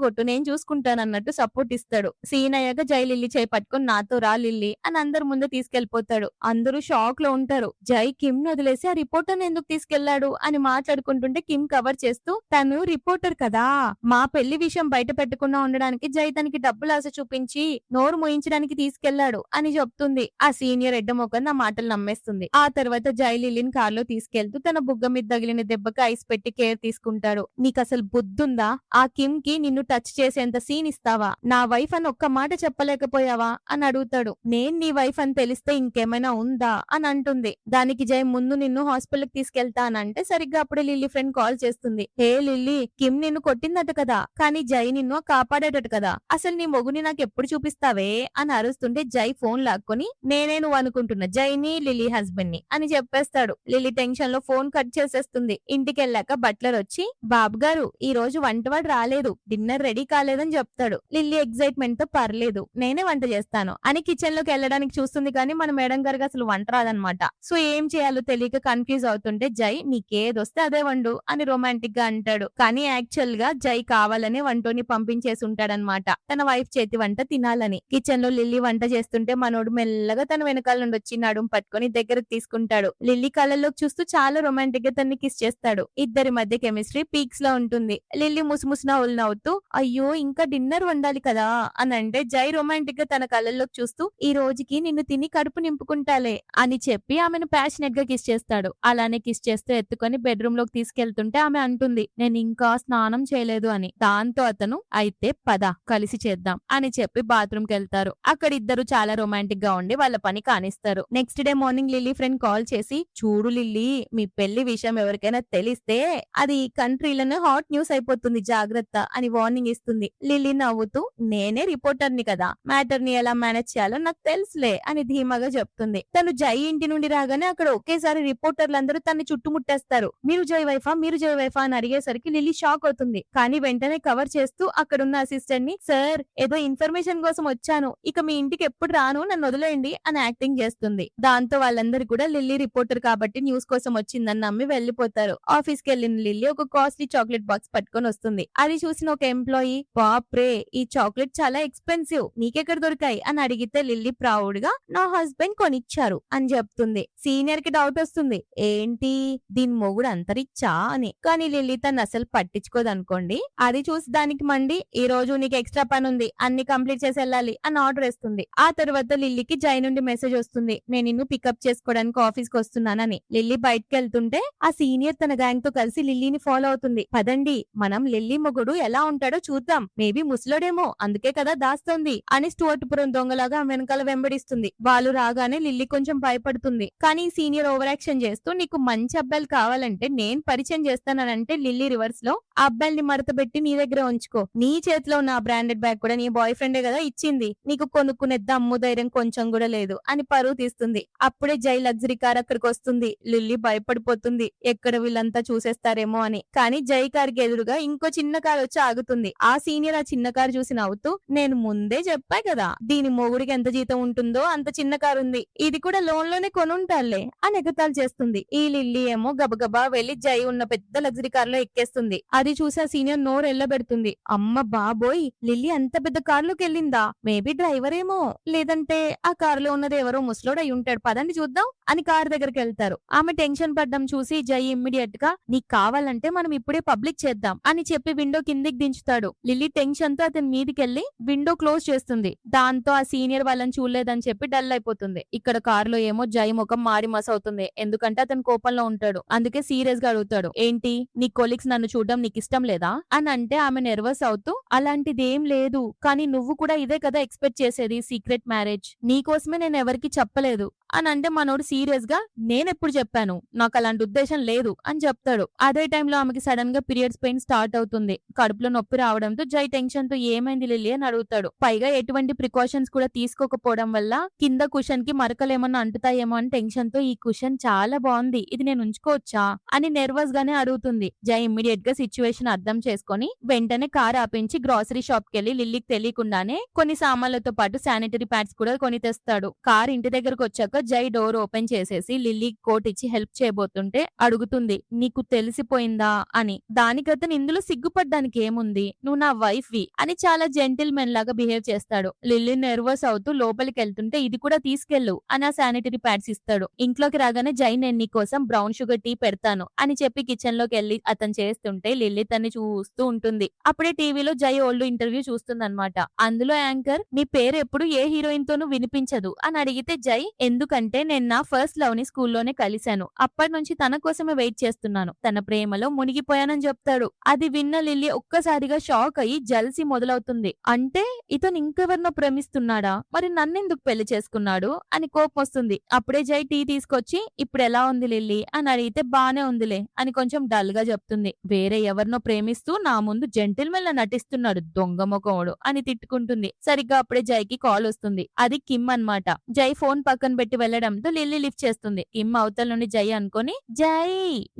కొట్టు నేను చూసుకుంటానన్నట్టు సపోర్ట్ ఇస్తాడు. సీన్ అయ్యాక జై లిల్లీ చేయి పట్టుకొని, నాతో రా లిల్లీ అని అందరి ముందు తీసుకెళ్లిపోతాడు. అందరూ షాక్ లో ఉంటారు. జై కిమ్ ను వదిలేసి ఆ రిపోర్టర్ ఎందుకు తీసుకెళ్లాడు అని మాట్లాడుకుంటుంటే కిమ్ కవర్ చేస్తూ, తను రిపోర్టర్ కదా, మా పెళ్లి విషయం బయట పెట్టకుండా ఉండడానికి జై తనకి డబ్బులు ఆశ చూపించి నోరు మోయించడానికి తీసుకెళ్లాడు అని చెప్తుంది. ఆ సీనియర్ ఎడ్డమొక నా మాటలు నమ్మేస్తుంది. ఆ తర్వాత జై లిల్లీని కార్లో తీసుకెళ్తూ తన బుగ్గ మీద తగిలిన దెబ్బకి ఐస్ పెట్టి కేర్ తీసుకుంటాడు. నీకు అసలు బుద్ధుందా, ఆ కిమ్ కి నిన్ను టచ్ చేసేంత సీన్ ఇస్తావా, నా వైఫ్ అని ఒక్క మాట చెప్పలేకపోయావా అని అడుగుతాడు. నేను నీ వైఫ్ అని తెలిస్తే ఇంకేమైనా ఉందా అని అంటుంది. దానికి జై, ముందు నిన్ను హాస్పిటల్ కి తీసుకెళ్తానంటే సరిగ్గా అప్పుడే లిల్లీ ఫ్రెండ్ కాల్ చేస్తుంది. హే లిల్లీ, కిమ్ నిన్ను కొట్టిందట కదా, కానీ జై నిన్ను కాపాడేటట్టు కదా, అసలు నీ మొగుని నాకు ఎప్పుడు చూపిస్తావే అని అరుస్తుంటే జై ఫోన్ లాక్కొని, నేనే నువ్వు అనుకుంటున్నా జైని లిల్లీ హస్బెండ్ ని అని చెప్పేస్తాడు. లిల్లీ టెన్షన్ లో ఫోన్ కట్ చేసేస్తుంది. ఇంటికి వెళ్ళాక బట్లర్ వచ్చి, బాబు గారు ఈ రోజు వంటవాడు రాలేదు, డిన్నర్ రెడీ కాలేదని చెప్తాడు. లిల్లీ ఎగ్జైట్మెంట్ తో, పర్లేదు నేనే వంట చేస్తాను అని కిచెన్ లోకి వెళ్ళడానికి చూస్తుంది. కానీ మన మేడం గారికి అసలు వంట రాదనమాట. సో ఏం చేయాలో తెలియక కన్ఫ్యూజ్ అవుతుంటే జై, నీకేదొస్తే అదే వండు అని రొమాంటిక్ గా అంటాడు. కానీ యాక్చువల్ గా జై కావాలనే వంటని పంపించేసి ఉంటాడనమాట, తన వైఫ్ చేతి వంట తినాలని. కిచెన్ లో లిల్లీ వంట చేస్తుంటే మనోడు మెల్లగా తన వెనకాల నుండి వచ్చి నడుము పట్టుకొని దగ్గరకు తీసుకుంటాడు. లిల్లీ కళ్ళలోకి చూస్తూ చాలా రొమాంటిక్ గా తన్ని కిస్ చేస్తాడు. ఇద్దరి మధ్య కెమిస్ట్రీ పీక్స్ లో ఉంటుంది. లిల్లీ ముసుముసు నవ్వులు నవ్వుతూ, అయ్యో ఇంకా డిన్నర్ వండాలి కదా అని అంటే జై రొమాంటిక్ గా తన కళ్ళల్లోకి చూస్తూ, ఈ రోజుకి నిన్ను తిని కడుపు నింపుకుంటాలే అని చెప్పి ఆమెను ప్యాషనెట్ గా కిస్ చేస్తాడు. అలానే కిస్ చేస్తూ ఎత్తుకొని బెడ్రూమ్ లోకి తీసుకెళ్తుంటే ఆమె అంటుంది, నేను ఇంకా స్నానం చేయలేదు అని. దాంతో అతను, అయితే పద కలిసి చేద్దాం అని చెప్పి బాత్రూమ్ కి వెళ్తారు. అక్కడ ఇద్దరు చాలా రొమాంటిక్ గా ఉండి వాళ్ళ పని కానిస్తారు. Next day morning Lily friend call చేసి, చూడు లిల్లీ, మీ పెళ్లి విషయం ఎవరికైనా తెలిస్తే అది కంట్రీలోనే హాట్ న్యూస్ అయిపోతుంది, జాగ్రత్త అని వార్నింగ్ ఇస్తుంది. లిల్లీ నవ్వుతూ, నేనే రిపోర్టర్ని కదా, మ్యాటర్ ని ఎలా మేనేజ్ చేయాలో నాకు తెలుసులే అని ధీమాగా చెప్తుంది. తను జై ఇంటి నుండి రాగానే అక్కడ ఒకేసారి రిపోర్టర్లందరూ తన్ని చుట్టుముట్టేస్తారు. మీరు జై వైఫా, మీరు జై వైఫా అని అడిగేసరికి లిల్లీ షాక్ అవుతుంది. కానీ వెంటనే కవర్ చేస్తూ అక్కడున్న అసిస్టెంట్ ని, సార్ ఏదో ఇన్ఫర్మేషన్ కోసం వచ్చాను, ఇక మీ ఇంటికి ఎప్పుడు రాను, నన్ను వదిలేయండి అని యాక్టింగ్ చేస్తుంది. దాంతో వాళ్ళందరూ కూడా లిల్లీ రిపోర్టర్ కాబట్టి న్యూస్ కోసం వచ్చిందని నమ్మి వెళ్లిపోతారు. ఆఫీస్ కి వెళ్లిన లిల్లీ ఒక కాస్ట్లీ చాక్లెట్ బాక్స్ పట్టుకొని వస్తుంది. అది చూసిన ఒక ఎంప్లాయీ, బాప్రే ఈ చాక్లెట్ చాలా ఎక్స్పెన్సివ్, నీకెక్కడ దొరికాయి అని అడిగితే లిల్లీ ప్రౌడ్ గా, నా హస్బెండ్ కొనిచ్చారు అని చెప్తుంది. సీనియర్ కి డౌట్ వస్తుంది, ఏంటి దీని మొగుడు అంతరిచ్చా అని. కానీ లిల్లీ తను అసలు పట్టించుకోదనుకోండి. అది చూసి దానికి మండి, ఈ రోజు నీకు ఎక్స్ట్రా పని ఉంది, అన్ని కంప్లీట్ చేసి వెళ్ళాలి అని ఆర్డర్ వేస్తుంది. ఆ తర్వాత లిల్లీకి జై నుండి మెసేజ్ వస్తుంది, నేను నిన్ను పికప్ చేసుకోవడానికి ఆఫీస్ కి వస్తున్నానని. లిల్లీ బయటకు వెళ్తుంటే ఆ సీనియర్ తన గ్యాంగ్ తో కలిసి లిల్లీని ఫాలో అవుతుంది. పదండి మనం లిల్లీ మొగుడు ఎలా ఉంటాడో చూద్దాం, మేబీ ముసలోడేమో అందుకే కదా దాస్తుంది అని స్టూవర్ట్పురం దొంగలాగా వెనకాల వెంబడిస్తుంది. వాళ్ళు రాగానే లిల్లీ కొంచెం భయపడుతుంది. కానీ సీనియర్ ఓవర్ యాక్షన్ చేస్తూ, నీకు మంచి అబ్బాయిలు కావాలంటే నేను పరిచయం చేస్తానంటే లిల్లీ రివర్స్ లో, ఆ అబ్బాయిల్ని మడతపెట్టి నీ దగ్గర ఉంచుకో, నీ చేతిలో ఉన్న బ్రాండెడ్ బ్యాగ్ కూడా నీ బాయ్ ఫ్రెండే కదా ఇచ్చింది, నీకు కొనుక్కునే దమ్ము ధైర్యం కొంచెం కూడా లేదు అని పరువు తీస్తుంది. అప్పుడే జై లగ్జరీ కార్ అక్కడికి వస్తుంది. లిల్లీ భయపడిపోతుంది, ఎక్కడ వీళ్ళంతా చూసేస్తారేమో అని. కానీ జై కార్ కి ఎదురుగా ఇంకో చిన్న కార్ వచ్చి ఆగుతుంది. ఆ సీనియర్ ఆ చిన్న కార్ చూసి నవ్వుతూ, నేను ముందే చెప్పా కదా దీని మొగుడికి ఎంత జీతం ఉంటుందో అంత చిన్న కార్ ఉంది, ఇది కూడా లోన్ లోనే కొనుంటాలే అని ఎగతాలు చేస్తుంది. ఈ లిల్లీ ఏమో గబగబా వెళ్లి జై ఉన్న పెద్ద లగ్జరీ కార్ లో ఎక్కేస్తుంది. అది చూసి ఆ సీనియర్ నోరు ఎల్లబెడుతుంది. అమ్మ బాబోయ్, లిల్లీ అంత పెద్ద కారులోకి వెళ్ళిందా, మేబీ డ్రైవర్ ఏమో, లేదంటే ఆ కారులో ఉన్నది ఎవరో ముసలోడు అయి ఉంటాడు, పదండి చూద్దాం అని కార్ దగ్గరికి వెళ్తారు. ఆమె టెన్షన్ పడ్డం చూసి జై ఇమ్మీడియట్ గా, నీకు కావాలంటే మనం ఇప్పుడే పబ్లిక్ చేద్దాం అని చెప్పి విండో కిందికి దించుతాడు. లిల్లీ టెన్షన్ తో అతని మీదికెళ్లి విండో క్లోజ్ చేస్తుంది. దాంతో ఆ సీనియర్ వాళ్ళని చూడలేదని చెప్పి డల్ అయిపోతుంది. ఇక్కడ కారులో ఏమో జై ముఖం మాడి మస్ అవుతుంది, ఎందుకంటే అతను కోపంలో ఉంటాడు. అందుకే సీరియస్ గా అడుగుతాడు, ఏంటి నీ కొలీగ్స్ నన్ను చూడడం నీకు ఇష్టం లేదా అని అంటే ఆమె నెర్వస్ అవుతూ, అలాంటిదేం లేదు, కానీ నువ్వు కూడా ఇదే కదా ఎక్స్పెక్ట్ చేసేది, సీక్రెట్ మ్యారేజ్, నీకోసమే నేను ఎవరికి చెప్పలేదు అని అంటే మనోడు సీరియస్ గా, నేనెప్పుడు చెప్పాను, నాకు అలాంటి ఉద్దేశం లేదు అని చెప్తాడు. అదే టైంలో ఆమెకి సడన్ గా పీరియడ్స్ పెయిన్ స్టార్ట్ అవుతుంది. కడుపులో నొప్పి రావడంతో జై టెన్షన్ తో ఏమైంది లిల్లీ అని అడుగుతాడు. పైగా ఎటువంటి ప్రికాషన్స్ కూడా తీసుకోకపోవడం వల్ల కింద కుషన్ కి మరకలేమన్నా అంటుతాయేమో అని టెన్షన్ తో, ఈ కుషన్ చాలా బాగుంది, ఇది నేను ఉంచుకోవచ్చా అని నెర్వస్ గానే అడుగుతుంది. జై ఇమ్మీడియట్ గా సిచ్యువేషన్ అర్థం చేసుకొని వెంటనే కార్ ఆపించి గ్రాసరీ షాప్ కెళ్లి లిల్లీకి తెలియకుండానే కొన్ని సామాన్లతో పాటు శానిటరీ ప్యాడ్స్ కూడా కొని తెస్తాడు. కార్ ఇంటి దగ్గరకు వచ్చాక జై డోర్ ఓపెన్ చేసేసి లిల్లీ కోట్ ఇచ్చి హెల్ప్ చేయబోతుంటే అడుగుతుంది, నీకు తెలిసిపోయిందా అని. దానికి అతను, ఇందులో సిగ్గుపడ్డానికి ఏముంది, నువ్వు నా వైఫ్ వి అని చాలా జెంటిల్ మెన్ లాగా బిహేవ్ చేస్తాడు. లిల్లీ నెర్వస్ అవుతూ లోపలికి వెళ్తుంటే, ఇది కూడా తీసుకెళ్ళు అని ఆ శానిటరీ ప్యాడ్స్ ఇస్తాడు. ఇంట్లోకి రాగానే జై, నేను నీ కోసం బ్రౌన్ షుగర్ టీ పెడతాను అని చెప్పి కిచెన్ లోకి వెళ్లి అతను చేస్తుంటే లిల్లీ తన్ని చూస్తూ ఉంటుంది. అప్పుడే టీవీలో జై ఓల్డ్ ఇంటర్వ్యూ చూస్తుందన్నమాట. అందులో యాంకర్, మీ పేరు ఎప్పుడు ఏ హీరోయిన్ తోనూ వినిపించదు అని అడిగితే జై, ఎందుకంటే నేను నా ఫస్ట్ లవ్ ని స్కూల్లోనే కలిశాను, అప్పటి నుంచి తన కోసమే వెయిట్ చేస్తున్నాను, తన ప్రేమలో మునిగిపోయానని చెప్తాడు. అది విన్న లిల్లీ ఒక్కసారిగా షాక్ అయ్యి జల్సీ మొదలవుతుంది. అంటే ఇతను ఇంకెవరినో ప్రేమిస్తున్నాడా, మరి నన్నెందుకు పెళ్లి చేసుకున్నాడు అని కోపం వస్తుంది. అప్పుడే జై టీ తీసుకొచ్చి, ఇప్పుడు ఎలా ఉంది లిల్లీ అని అడిగితే, బానే ఉందిలే అని కొంచెం డల్ గా చెప్తుంది. వేరే ఎవరినో ప్రేమిస్తూ నా ముందు జెంటిల్మెన్ లా నటిస్తున్నాడు దొంగ మొఖముడు అని తిట్టుకుంటుంది. సరిగ్గా అప్పుడే జైకి కాల్ వస్తుంది. అది కిమ్ అన్నమాట. జై ఫోన్ పక్కన పెట్టి వెళ్లడంతో లిల్లీ లిఫ్ట్ చేస్తుంది. కిమ్ అవతల నుండి జై అనుకొని, జై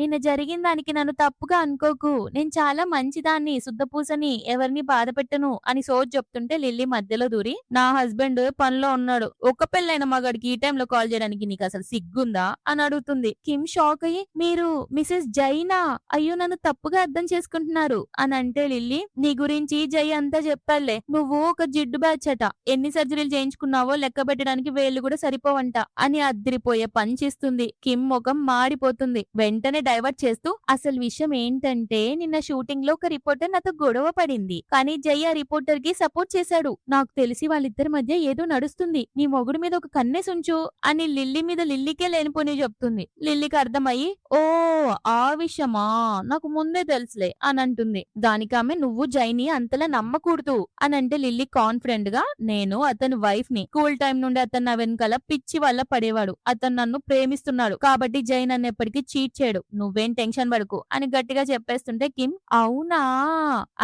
నిన్న జరిగిన దానికి నన్ను తప్పుగా అనుకోకు, నేను చాలా మంచిదాన్ని, శుద్ధపూసని, ఎవరిని బాధ పెట్టను అని సోజ్ చెప్తుంటే లిల్లీ మధ్యలో దూరి, నా హస్బెండ్ పనిలో ఉన్నాడు, ఒక్క పెళ్ళైన మగాడికి ఈ టైంలో కాల్ చేయడానికి నీకు అసలు సిగ్గుందా అని అడుగుతుంది. కిమ్ షాక్ అయ్యి, మీరు మిసెస్ జైనా, అయ్యో నన్ను తప్పుగా అర్థం చేసుకుంటున్నారు అని అంటే లిల్లీ, నీ గురించి జై అంతా చెప్పాలే, నువ్వు ఒక జిడ్డు బ్యాచ్ అట, ఎన్ని సర్జరీలు చేయించుకున్నావో లెక్క పెట్టడానికి వేళ్లు కూడా సరిపోవంట అని అద్దరిపోయే పంచిస్తుంది. కిమ్ ముఖం మాడిపోతుంది. వెంటనే డైవర్ట్ చేస్తూ, అసలు విషయం ఏంటంటే నిన్న షూటింగ్ లో ఒక రిపోర్టర్ నాతో గొడవ పడింది, కానీ జై ఆ రిపోర్టర్ కి సపోర్ట్ చేశాడు, నాకు తెలిసి వాళ్ళిద్దరి మధ్య ఏదో నడుస్తుంది, నీ మొగుడు మీద ఒక కన్నేసి ఉంచు అని లిల్లీ మీద లిల్లీకే లేనిపోని చెప్తుంది. లిల్లీకి అర్థమయ్యి, ఓ ఆ విషయమా, నాకు ముందే తెలుసులే అని అంటుంది. దానికి ఆమె, నువ్వు జైని అంతలా నమ్మకూడదు అని అంటే లిల్లీ కాన్ఫిడెంట్ గా, నేను అతని వైఫ్ ని, స్కూల్ టైం నుండి అతను నా వెనకాల పిచ్చి వాళ్ళ వల్ల పడేవాడు. అతను నన్ను ప్రేమిస్తున్నాడు కాబట్టి జై నన్ను ఎప్పటికీ చీట్ చేయడు. నువ్వేం టెన్షన్ పడకు అని గట్టిగా చెప్పేస్తుంటే కిమ్ అవునా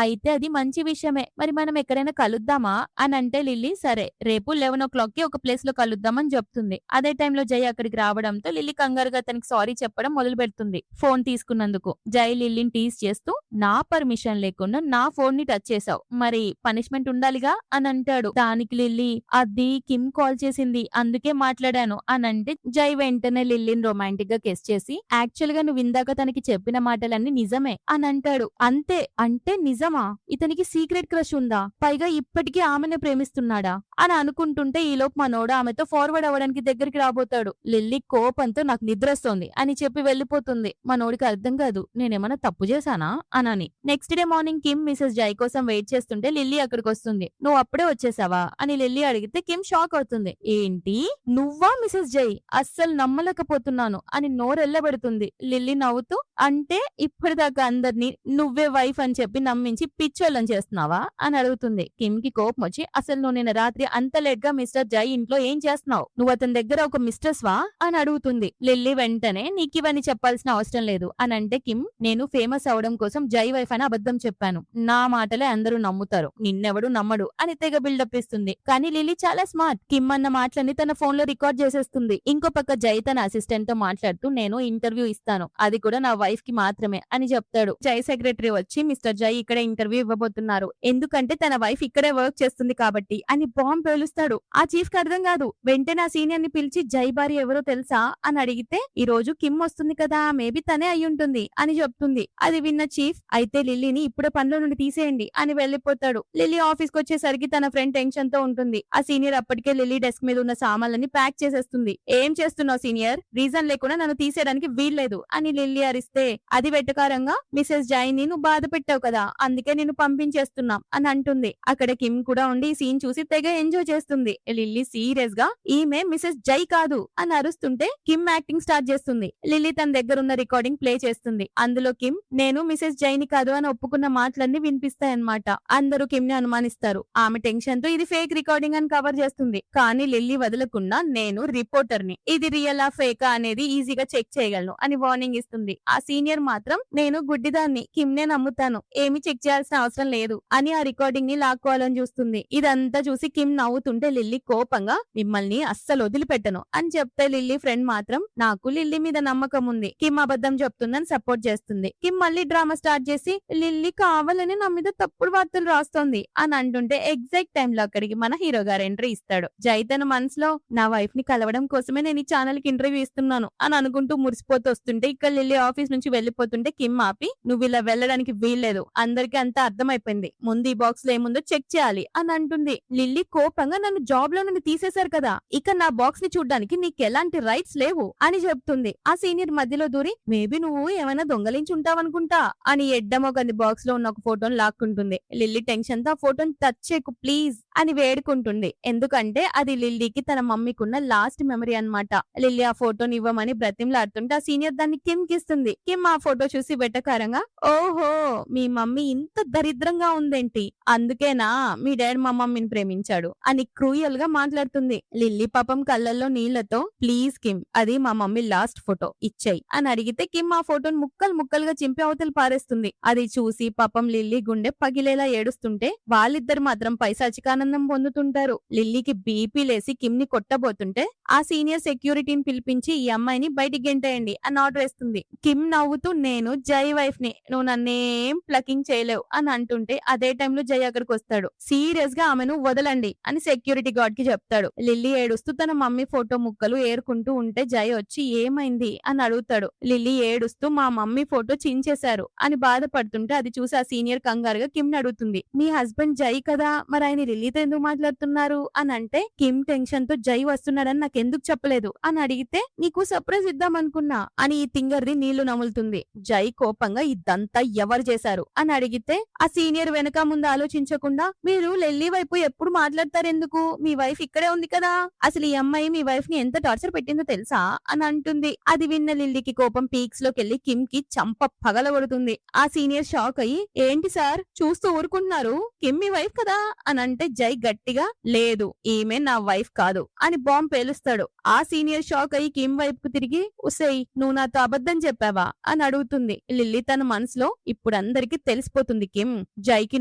అయితే అది మంచి విషయమే. మరి మనం ఎక్కడైనా కలుద్దామా అని అంటే లిల్లీ సరే రేపు 11:00కి ఒక ప్లేస్ లో కలుద్దామని చెప్తుంది. అదే టైంలో జై అక్కడికి రావడంతో లిల్లీ కంగారుగా తనకి సారీ చెప్పడం మొదలు పెడుతుంది ఫోన్ తీసుకున్నందుకు. జై లిల్లీని టీజ్ చేస్తూ నా పర్మిషన్ లేకుండా నా ఫోన్ ని టచ్ చేసావు, మరి పనిష్మెంట్ ఉండాలిగా అని అంటాడు. దానికి లిల్లీ అది కిమ్ కాల్ చేసింది అందుకే మాట్లాడాను అని అంటే జై వెంటనే లిల్లీని రొమాంటిక్ గా కిస్ చేసి యాక్చువల్ గా నువ్వు ఇందాక తనకి చెప్పిన మాటలన్నీ నిజమే అని అంటాడు. అంతే అంటే నిజమా? ఇతనికి సీక్రెట్ క్రష్ ఉందా? పైగా ఇప్పటికీ ఆమెనే ప్రేమిస్తున్నాడా అని అనుకుంటుంటే ఈలోపు మనోడు ఆమెతో ఫార్వర్డ్ అవ్వడానికి దగ్గరికి రాబోతాడు. లిల్లీ కోపంతో నాకు నిద్రొస్తోంది అని చెప్పి వెళ్లిపోతుంది. మనోడికి అర్థం కాదు నేనేమన్నా తప్పు చేశానా అని. Next day morning Kim Mrs జై కోసం వెయిట్ చేస్తుంటే లిల్లీ అక్కడికి వస్తుంది. నువ్వు అప్పుడే వచ్చేసావా అని లిల్లీ అడిగితే కిమ్ షాక్ అవుతుంది. ఏంటి నువ్వా మిసెస్ జై? అస్సలు నమ్మలేకపోతున్నాను అని నోరెల్లబెడుతుంది. లిల్లీ నవ్వుతూ అంటే ఇప్పటిదాకా అందరినీ నువ్వే వైఫ్ అని చెప్పి నమ్మించి పిచ్చోళ్ళని చేస్తున్నావా అని అడుగుతుంది. కిమ్ కి కోపం వచ్చి అసలు నువ్వు నిన్న రాత్రి అంత లేట్ గా మిస్టర్ జై ఇంట్లో ఏం చేస్తున్నావు? నువ్వు అతని దగ్గర ఒక మిస్టర్స్ వా అని అడుగుతుంది. లిల్లీ వెంటనే నీకు ఇవన్నీ చెప్పాల్సిన అవసరం లేదు అని అంటే కిమ్ నేను ఫేమస్ అవడం కోసం జై వైఫ్ అని అబద్ధం చెప్పాను. నా మాటలే అందరూ నమ్ముతారు, నిన్నెవడు నమ్మడు అని తెగ బిల్డప్ ఇస్తుంది. కానీ లిల్లీ చాలా స్మార్ట్. కిమ్ అన్న మాటలని తన ఫోన్ లో రికార్డ్ చేసేస్తుంది. ఇంకో పక్క జై తన అసిస్టెంట్ తో మాట్లాడుతూ నేను ఇంటర్వ్యూ ఇస్తాను, అది కూడా నా వైఫ్ కి మాత్రమే అని చెప్తాడు. జై సెక్రటరీ వచ్చి మిస్టర్ జై ఇక్కడ ఇంటర్వ్యూ ఇవ్వబోతున్నారు, ఎందుకంటే తన వైఫ్ ఇక్కడే వర్క్ చేస్తుంది కాబట్టి అని బాంబ్ పేలుస్తాడు. ఆ చీఫ్ కి అర్థం కాదు. వెంటనే ఆ సీనియర్ ని పిలిచి జై భార్య ఎవరో తెలుసా అని అడిగితే ఈ రోజు కిమ్ వస్తుంది కదా మేబీ తనే అయ్యుంటుంది అని చెప్తుంది. అది విన్న చీఫ్ అయితే లిల్లీని ఇప్పుడే పనిలో నుండి తీసేయండి అని వెళ్లిపోతాడు. లిల్లీ ఆఫీస్ కి వచ్చేసరికి తన ఫ్రెండ్ టెన్షన్ తో ఉంటుంది. ఆ సీనియర్ అప్పటికే లిల్లీ డెస్క్ మీద ఉన్న సామాన్లని ప్యాక్ చేసేస్తుంది. ఏం చేస్తున్నావు సీనియర్? రీజన్ లేకుండా నన్ను తీసేయడానికి వీల్లేదు అని లిల్లీ అరిస్తే అది వెటకారంగా మిసెస్ జైని నువ్వు బాధ పెట్టావు కదా అందుకే నేను పంపించేస్తున్నాం అని అంటుంది. అక్కడ కిమ్ కూడా ఉండి ఈ సీన్ చూసి తెగ ఎంజాయ్ చేస్తుంది. లిల్లీ సీరియస్ గా ఈమె మిసెస్ జై కాదు అని అరుస్తుంటే కిమ్ యాక్టింగ్ స్టార్ట్ చేస్తుంది. లిల్లీ తన దగ్గర ఉన్న రికార్డింగ్ ప్లే చేస్తుంది. అందులో కిమ్ నేను మిసెస్ జైని కాదు అని ఒప్పుకున్న మాటలన్నీ వినిపిస్తాయన్నమాట. అందరూ కిమ్ ని అనుమానిస్తారు. ఆమె టెన్షన్ తో ఇది ఫేక్ రికార్డింగ్ అని కవర్ చేస్తుంది. కానీ లిల్లీ వదలకుండా నేను రిపోర్టర్ ని, ఇది రియలా ఫేకా అనేది ఈజీగా చెక్ చేయగలను అని వార్నింగ్ ఇస్తుంది. ఆ సీనియర్ మాత్రం నేను గుడ్డిదాన్ని, కిమ్ నే నమ్ముతాను, ఏమి చెక్ చేయాల్సిన అవసరం లేదు అని ఆ రికార్డింగ్ ని లాక్కోవాలని చూస్తుంది. ఇదంతా చూసి కిమ్ నవ్వుతుంటే లిల్లీ కోపంగా మిమ్మల్ని అస్సలు వదిలిపెట్టను అని చెప్తే లిల్లీ ఫ్రెండ్ మాత్రం నాకు లిల్లీ మీద నమ్మకం ఉంది, కిమ్ అబద్ధం చెప్తుందని సపోర్ట్ చేస్తుంది. కిమ్ మళ్ళీ డ్రామా స్టార్ట్ చేసి లిల్లీ కావాలని నా మీద తప్పుడు వార్తలు రాస్తోంది అని అంటుంటే ఎగ్జాక్ట్ టైం లో అక్కడికి మన హీరో గారు ఎంట్రీ ఇస్తాడు. జై తన మనసులో నా వైఫ్ ని కలవడం కోసమే నేను ఈ ఛానల్ కి ఇంటర్వ్యూ ఇస్తున్నాను అని అనుకుంటూ మురిసిపోతూ వస్తుంటే ఇక్కడ లిల్లీ ఆఫీస్ నుంచి వెళ్లిపోతుంటే కిమ్ ఆపి నువ్వు ఇలా వెళ్ళడానికి వీల్లేదు, అందరికీ అంతా అర్థమైపోయింది, ముందు ఈ బాక్స్ లో ఏముందో చెక్ చేయాలి అని అంటుంది. లిల్లీ కోపంగా నన్ను జాబ్ లో నుండి తీసేశారు కదా, ఇక నా బాక్స్ ని చూడ్డానికి నీకు ఎలాంటి రైట్స్ లేవు అని చెప్తుంది. ఆ సీనియర్ మధ్యలో దూరి మేబీ నువ్వు ఏమైనా దొంగలించి ఉంటావనుకుంటా అని ఎడ్డమొకంది బాక్స్ లో ఉన్న ఒక ఫోటోని లాక్కుంటుంది. లిల్లీ టెన్షన్ తో ఆ ఫోటోని టచ్ చేయకు ప్లీజ్ అని వేడుకుంటుంది. ఎందుకంటే అది లిల్లీకి తన మమ్మీకున్న లాస్ట్ మెమరీ అన్నమాట. లిల్లీ ఆ ఫోటోని ఇవ్వమని బ్రతిమలాడుతుంటే ఆ సీనియర్ దాన్ని కిమ్ కిస్తుంది. కిమ్ ఆ ఫోటో చూసి వెటకారంగా ఓహో మీ మమ్మీ ఇంత దరిద్రంగా ఉందేంటి, అందుకేనా మీ డాడ్ మా మమ్మీని ప్రేమించాడు అని క్రూయల్ గా మాట్లాడుతుంది. లిల్లీ పాపం కళ్ళల్లో నీళ్లతో ప్లీజ్ కిమ్ అది మా మమ్మీ లాస్ట్ ఫోటో ఇచ్చేయి అని అడిగితే కిమ్ ఆ ఫోటోని ముక్కలు ముక్కలుగా చింపి అవతలు పారేస్తుంది. అది చూసి పాపం లిల్లీ గుండె పగిలేలా ఏడుస్తుంటే వాళ్ళిద్దరు మాత్రం పైశాచికానందం పొందుతుంటారు. లిల్లీకి బీపీ లేసి కిమ్ ని కొట్టబోతుంటే ఆ సీనియర్ సెక్యూరిటీని పిలిపించి ఈ అమ్మాయిని బయటికి గెంటేయండి అని ఆర్డర్ వేస్తుంది. కిమ్ నవ్వుతూ నేను జై వైఫ్ ని, నువ్వు నన్నేం ప్లకింగ్ చేయలేవు అని అంటుంటే అదే టైంలో జై అక్కడికి వస్తాడు. సీరియస్ గా ఆమెను వదలండి అని సెక్యూరిటీ గార్డ్ కి చెప్తాడు. లిల్లీ ఏడుస్తూ తన మమ్మీ ఫోటో ముక్కలు ఏరుకుంటూ ఉంటే జై వచ్చి ఏమైంది అని అడుగుతాడు. లిల్లీ ఏడుస్తూ మా మమ్మీ ఫోటో చించేశారు అని బాధపడుతుంటే అది చూసి ఆ సీనియర్ కంగారుగా కిమ్ ని అడుగుతుంది. మీ హస్బెండ్ జై కదా, మరి ఆయన లిల్లీతో ఎందుకు మాట్లాడుతున్నారు అని అంటే కిమ్ టెన్షన్ తో జై వస్తున్నాడని నాకెందుకు చెప్పలేదు అని అడిగితే నీకు సర్ప్రైజ్ ఇద్దాం అనుకున్నా అని ఈ తింగర్ది నీళ్లు నములుతుంది. జై కోపంగా ఇదంతా ఎవరు చేశారు అని అడిగితే ఆ సీనియర్ వెనక ముందు ఆలోచించకుండా మీరు లిల్లీ వైపు ఎప్పుడు మాట్లాడతారెందుకు, మీ వైఫ్ ఇక్కడే ఉంది కదా, అసలు ఈ అమ్మాయి మీ వైఫ్ ని ఎంత టార్చర్ పెట్టిందో తెలుసా అని అంటుంది. అది విన్న లిల్లీకి కోపం పీక్స్ లోకి వెళ్లి కిమ్ కి చంప పగలగొడుతుంది. ఆ సీనియర్ షాక్ అయ్యి ఏంటి సార్ చూస్తూ ఊరుకుంటున్నారు, కిమ్ మీ వైఫ్ కదా అని అంటే జై గట్టిగా లేదు ఈమె నా వైఫ్ కాదు అని బాంబ్ పేలుస్తాడు. ఆ సీనియర్ షాక్ అయ్యి కిమ్ వైపుకు తిరిగి ఉసేయ్ నువ్వు నాతో అబద్ధం చెప్పావా అని అడుగుతుంది. లిల్లీ తన మనసులో ఇప్పుడు అందరికి తెలిసిపోతుంది కిమ్ జైకి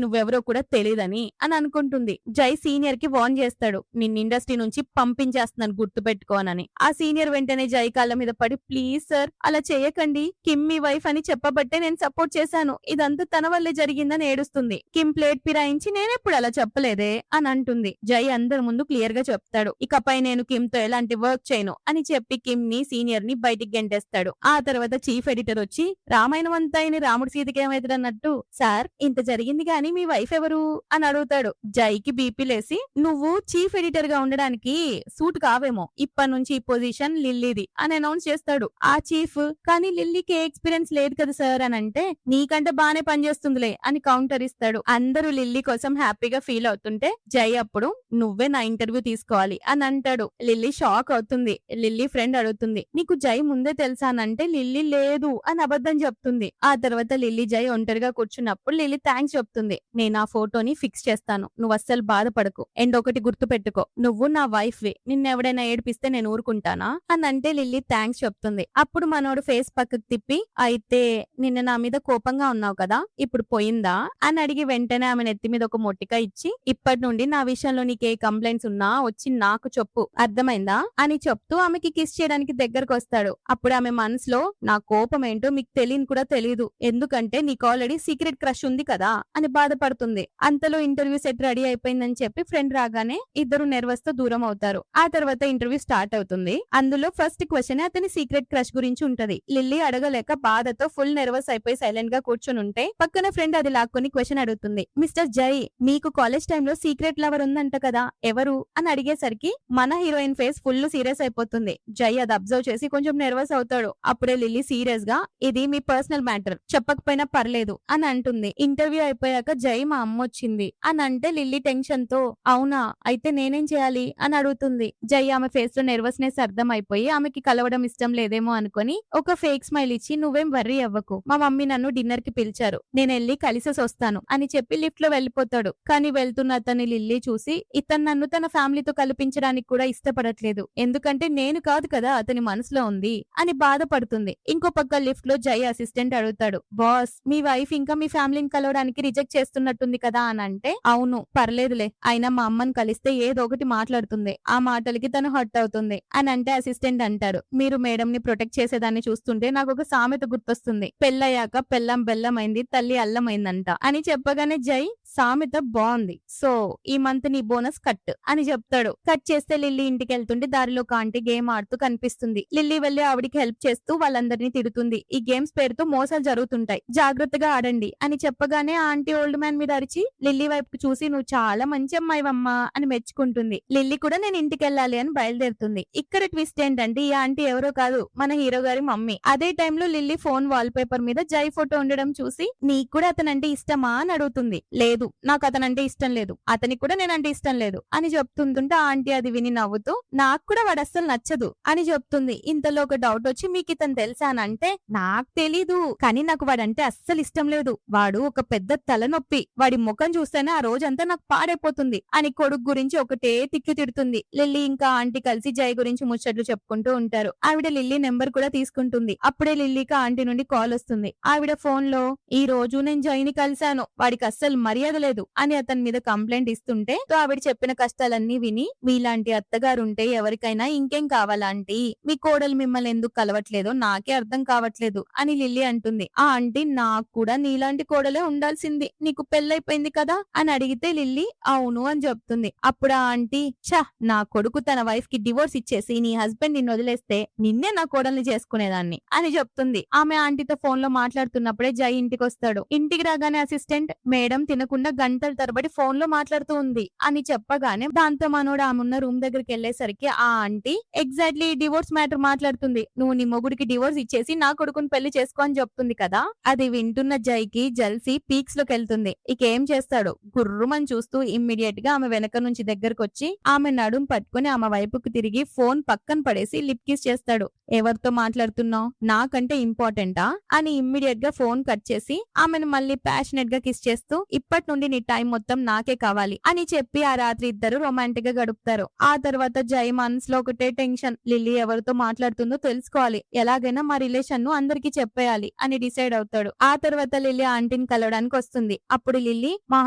నువ్వెవరో కూడా తెలీదని అని అనుకుంటుంది. జై సీనియర్ కి వార్న్ చేస్తాడు నిన్ను ఇండస్ట్రీ నుంచి పంపించేస్తున్నాను గుర్తు పెట్టుకోనని. ఆ సీనియర్ వెంటనే జై కాళ్ళ మీద పడి ప్లీజ్ సార్ అలా చేయకండి కిమ్ మీ వైఫ్ అని చెప్పబట్టే నేను సపోర్ట్ చేశాను ఇదంతా తన వల్లే జరిగిందని ఏడుస్తుంది. కిమ్ ప్లేట్ పిరాయించి నేనెప్పుడు అలా చెప్పలేదే అని అంటుంది. జై అందరి ముందు క్లియర్ గా చెప్తాడు ఇకపై నేను కిమ్ తో ఎలాంటి వర్క్ చేయను అని చెప్పి కిమ్ ని సీనియర్ ని బయటికి గెంటేస్తాడు. ఆ తర్వాత చీఫ్ ఎడిటర్ వచ్చి రామాయణం అంతా అయిన రాముడి సీతకి ఏమైతుందన్నట్టు సార్ ఇంత జరిగింది గాని మీ వైఫ్ ఎవరు అని అడుగుతాడు. జైకి బీపీ లేసి నువ్వు చీఫ్ ఎడిటర్ గా ఉండడానికి సూట్ కావేమో ఇప్పటి నుంచి ఈ పొజిషన్ లిల్లీది అని అనౌన్స్ చేస్తాడు. ఆ చీఫ్ కానీ లిల్లీకి ఎక్స్పీరియన్స్ లేదు కదా సార్ అని అంటే నీకంటే బానే పనిచేస్తుందిలే అని కౌంటర్ ఇస్తాడు. అందరూ లిల్లీ కోసం హ్యాపీగా ఫీల్ అవుతుంటే జై అప్పుడు నువ్వే నా ఇంటర్వ్యూ తీసుకోవాలి అని అంటాడు. లిల్లీ షాక్ అవుతుంది. లిల్లీ ఫ్రెండ్ అడుగుతుంది నీకు జై ముందే తెలుసా అంటే లిల్లీ లేదు అని అబద్ధం చెప్తుంది. ఆ తర్వాత లిల్లీ జై ఒంటరిగా కూర్చున్నప్పుడు లిల్లీ థ్యాంక్స్ చెప్తుంది. నేను ఆ ఫోటోని ఫిక్స్ చేస్తాను నువ్వు అస్సలు బాధపడకు అండ్ ఒకటి గుర్తు పెట్టుకో నువ్వు నా వైఫ్ వే నిన్నెవడైనా ఏడిపిస్తే నేను ఊరుకుంటానా అని అంటే లిల్లీ థ్యాంక్స్ చెప్తుంది. అప్పుడు మనోడు ఫేస్ పక్కకు తిప్పి అయితే నిన్న నా మీద కోపంగా ఉన్నావు కదా ఇప్పుడు పోయిందా అని అడిగి వెంటనే ఆమె నెత్తి మీద ఒక మొట్టిక ఇచ్చి ఇప్పటి నుండి నా విషయంలో నీకే కంప్లైంట్స్ ఉన్నా వచ్చి నాకు చెప్పు అర్థమైందా అని చెప్తూ ఆమెకి కిస్ చేయడానికి దగ్గరకు వస్తాడు. అప్పుడు ఆమె మనసులో నా కోపం ఏంటో మీకు తెలియని కూడా తెలియదు ఎందుకంటే నీకు ఆల్రెడీ సీక్రెట్ క్రష్ ఉంది కదా అని బాధపడుతుంది. అంతలో ఇంటర్వ్యూ సెట్ రెడీ అయిపోయిందని చెప్పి ఫ్రెండ్ రాగానే ఇద్దరు నెర్వస్ తో దూరం అవుతారు. ఆ తర్వాత ఇంటర్వ్యూ స్టార్ట్ అవుతుంది. అందులో ఫస్ట్ క్వశ్చన్ అతని సీక్రెట్ క్రష్ గురించి ఉంటది. లిల్లీ అడగలేక బాధతో ఫుల్ నెర్వస్ అయిపోయి సైలెంట్ గా కూర్చొని ఉంటే పక్కన ఫ్రెండ్ అది లాక్కొని క్వశ్చన్ అడుగుతుంది. మిస్టర్ జై మీకు కాలేజ్ టైంలో సీక్రెట్ లవర్ ఉందంట కదా ఎవరు అని అడిగేసరికి మన హీరోయిన్ ఫేస్ ఫుల్ సీరియస్ అయిపోతుంది. జై అది అబ్జర్వ్ చేసి కొంచెం నెర్వస్ అవుతాడు. అప్పుడే లిల్లీ సీరియస్ గా ఇది మీ పర్సనల్ మ్యాటర్ చెప్పకపోయినా పర్లేదు అని అంటుంది. ఇంటర్వ్యూ అయిపోయాక జై మా అమ్మ వచ్చింది అని అంటే లిల్లీ టెన్షన్ తో అవునా అయితే నేనేం చేయాలి అని అడుగుతుంది. జై ఆమె ఫేస్ లో నెర్వస్నెస్ అర్థం అయిపోయి ఆమెకి కలవడం ఇష్టం లేదేమో అనుకుని ఒక ఫేక్ స్మైల్ ఇచ్చి నువ్వేం వర్రీ అవ్వకు మా మమ్మీ నన్ను డిన్నర్ కి పిలిచారు నేను వెళ్ళి కలిసేసి వస్తాను అని చెప్పి లిఫ్ట్ లో వెళ్ళిపోతాడు. కానీ వెళ్తున్న అతని లిల్లీ చూసి ఇతను నన్ను తన ఫ్యామిలీతో కల్పించడానికి కూడా ఇష్టపడట్లేదు ఎందుకంటే నేను కాదు కదా అతని మనసులో ఉంది అని బాధపడుతుంది. ఇంకో పక్క లిఫ్ట్ లో జై అసిస్టెంట్ అడుగుతాడు బాస్ మీ వైఫ్ ఇంకా మీ ఫ్యామిలీని కలవడానికి రిజెక్ట్ చేస్తున్నట్టుంది కదా అని అంటే అవును పర్లేదులే అయినా మా అమ్మని కలిస్తే ఏదో ఒకటి మాట్లాడుతుంది ఆ మాటలకి తను హర్ట్ అవుతుంది అని అంటే అసిస్టెంట్ అంటారు మీరు మేడం ని ప్రొటెక్ట్ చేసేదాన్ని చూస్తుంటే నాకు ఒక సామెత గుర్తొస్తుంది పెళ్ళయ్యాక పెళ్ళం బెల్లమైంది తల్లి అల్లమైందంట అని చెప్పగానే జై సామెత బాగుంది సో ఈ మంత్ నీ బోనస్ కట్ అని చెప్తాడు. కట్ చేస్తే లిల్లీ ఇంటికి వెళ్తుంటే దారిలో కాంటి గేమ్ ఆడుతూ కనిపిస్తుంది. లిల్లీ వెళ్లి ఆవిడికి హెల్ప్ చేస్తూ వాళ్ళందరినీ తిడుతుంది. ఈ గేమ్స్ పేరుతో మోసాలు జరుగుతుంటాయి జాగ్రత్తగా ఆడండి అని చెప్పగానే ఆంటీ ఓల్డ్ మ్యాన్ మీద అరిచి లిల్లీ వైపు చూసి నువ్వు చాలా మంచి అమ్మాయివమ్మా అని మెచ్చుకుంటుంది. లిల్లీ కూడా నేను ఇంటికి వెళ్ళాలి అని బయలుదేరుతుంది. ఇక్కడ ట్విస్ట్ ఏంటంటే ఈ ఆంటీ ఎవరో కాదు మన హీరో గారి మమ్మీ. అదే టైంలో లిల్లీ ఫోన్ వాల్ పేపర్ మీద జై ఫోటో ఉండడం చూసి నీకు కూడా అతనంటే ఇష్టమా అని అడుగుతుంది. లేదు నాకు అతనంటే ఇష్టం లేదు అతనికి కూడా నేనంటే ఇష్టం లేదు అని చెప్తుంటుంటే ఆంటీ అది విని నవ్వుతూ నాకు కూడా వాడు అస్సలు నచ్చదు అని చెప్తుంది. ఇంతలో ఒక డౌట్ వచ్చి మీకు ఇతను తెలుసా అని అంటే నాకు తెలీదు కానీ నాకు వాడంటే అస్సలు ఇష్టం లేదు వాడు ఒక పెద్ద తలనొప్పి వాడి ముఖం చూస్తేనే ఆ రోజంతా నాకు పాడైపోతుంది అని కొడుకు గురించి ఒకటే తిట్లు తిడుతుంది. లిల్లీ ఇంకా ఆంటీ కలిసి జై గురించి ముచ్చట్లు చెప్పుకుంటూ ఉంటారు. ఆవిడ లిల్లీ నెంబర్ కూడా తీసుకుంటుంది. అప్పుడే లిల్లీకి ఆంటీ నుండి కాల్ వస్తుంది. ఆవిడ ఫోన్ లో ఈ రోజు నేను జైని కలిశాను వాడికి అస్సలు మర్యాద లేదు అని అతని మీద కంప్లైంట్ ఇస్తుంటే ఆవిడ చెప్పిన కష్టాలన్నీ విని మీలాంటి అత్తగారుంటే ఎవరికైనా ఇంకేం కావాలాంటీ మీ కోడలు మిమ్మల్ని ఎందుకు కలవట్లేదో నాకే అర్థం కావట్లేదు అని లిల్లీ అంటుంది. ఆ ఆంటీ నాకు కూడా నీలాంటి కోడలే ఉండాల్సింది నీకు పెళ్ళైపోయింది కదా అని అడిగితే లిల్లీ అవును అని చెప్తుంది. అప్పుడు ఆ ఆంటీ ఛ నా కొడుకు తన వైఫ్ కి డివోర్స్ ఇచ్చేసి నీ హస్బెండ్ నిన్ను వదిలేస్తే నిన్నే నా కోడల్ని చేసుకునేదాన్ని అని చెప్తుంది. ఆమె ఆంటీతో ఫోన్ లో మాట్లాడుతున్నప్పుడే జై ఇంటికి వస్తాడు. ఇంటికి రాగానే అసిస్టెంట్ మేడం తినకుండా గంటల తరబడి ఫోన్ లో మాట్లాడుతూ ఉంది అని చెప్పగానే దాంతో మనోడు ఆమెన్న రూమ్ దగ్గరికి వెళ్లేసరికి ఆ ఆంటీ ఎగ్జాక్ట్లీ డివోర్స్ మ్యాటర్ మాట్లాడుతుంది. నువ్వు నీ మొగుడికి డివోర్స్ ఇచ్చేసి నా కొడుకుని పెళ్లి చేసుకో అని చెప్తుంది కదా. అది వింటున్న జైకి జల్సీ పీక్స్ లోకి వెళ్తుంది. ఇక ఏం చేస్తాడు గుర్రుమని చూస్తూ ఇమ్మీడియట్ గా ఆమె వెనక నుంచి దగ్గరకు వచ్చి ఆమె నడుం పట్టుకుని ఆమె వైపుకు తిరిగి ఫోన్ పక్కన పడేసి లిప్ కిస్ చేస్తాడు. ఎవరితో మాట్లాడుతున్నావు నాకంటే ఇంపార్టెంటా అని ఇమ్మీడియట్ గా ఫోన్ కట్ చేసి ఆమెను మళ్ళీ ప్యాషనెట్ గా కిస్ చేస్తూ ఇప్పటి నుండి నీ టైం మొత్తం నాకే కావాలి అని చెప్పి ఆ రాత్రి ఇద్దరు రొమాంటిక్ గా గడుపుతారు. ఆ తర్వాత జై మనసులో ఒకటే టెన్షన్, లిల్లీ ఎవరితో మాట్లాడుతుందో తెలుసుకోవాలి, ఎలాగైనా మా రిలేషన్ ను అందరికి చెప్పేయాలి అని డిసైడ్ అవుతాడు. ఆ తర్వాత లిల్లీ ఆంటీని కలవడానికి వస్తుంది. అప్పుడు లిల్లీ, మా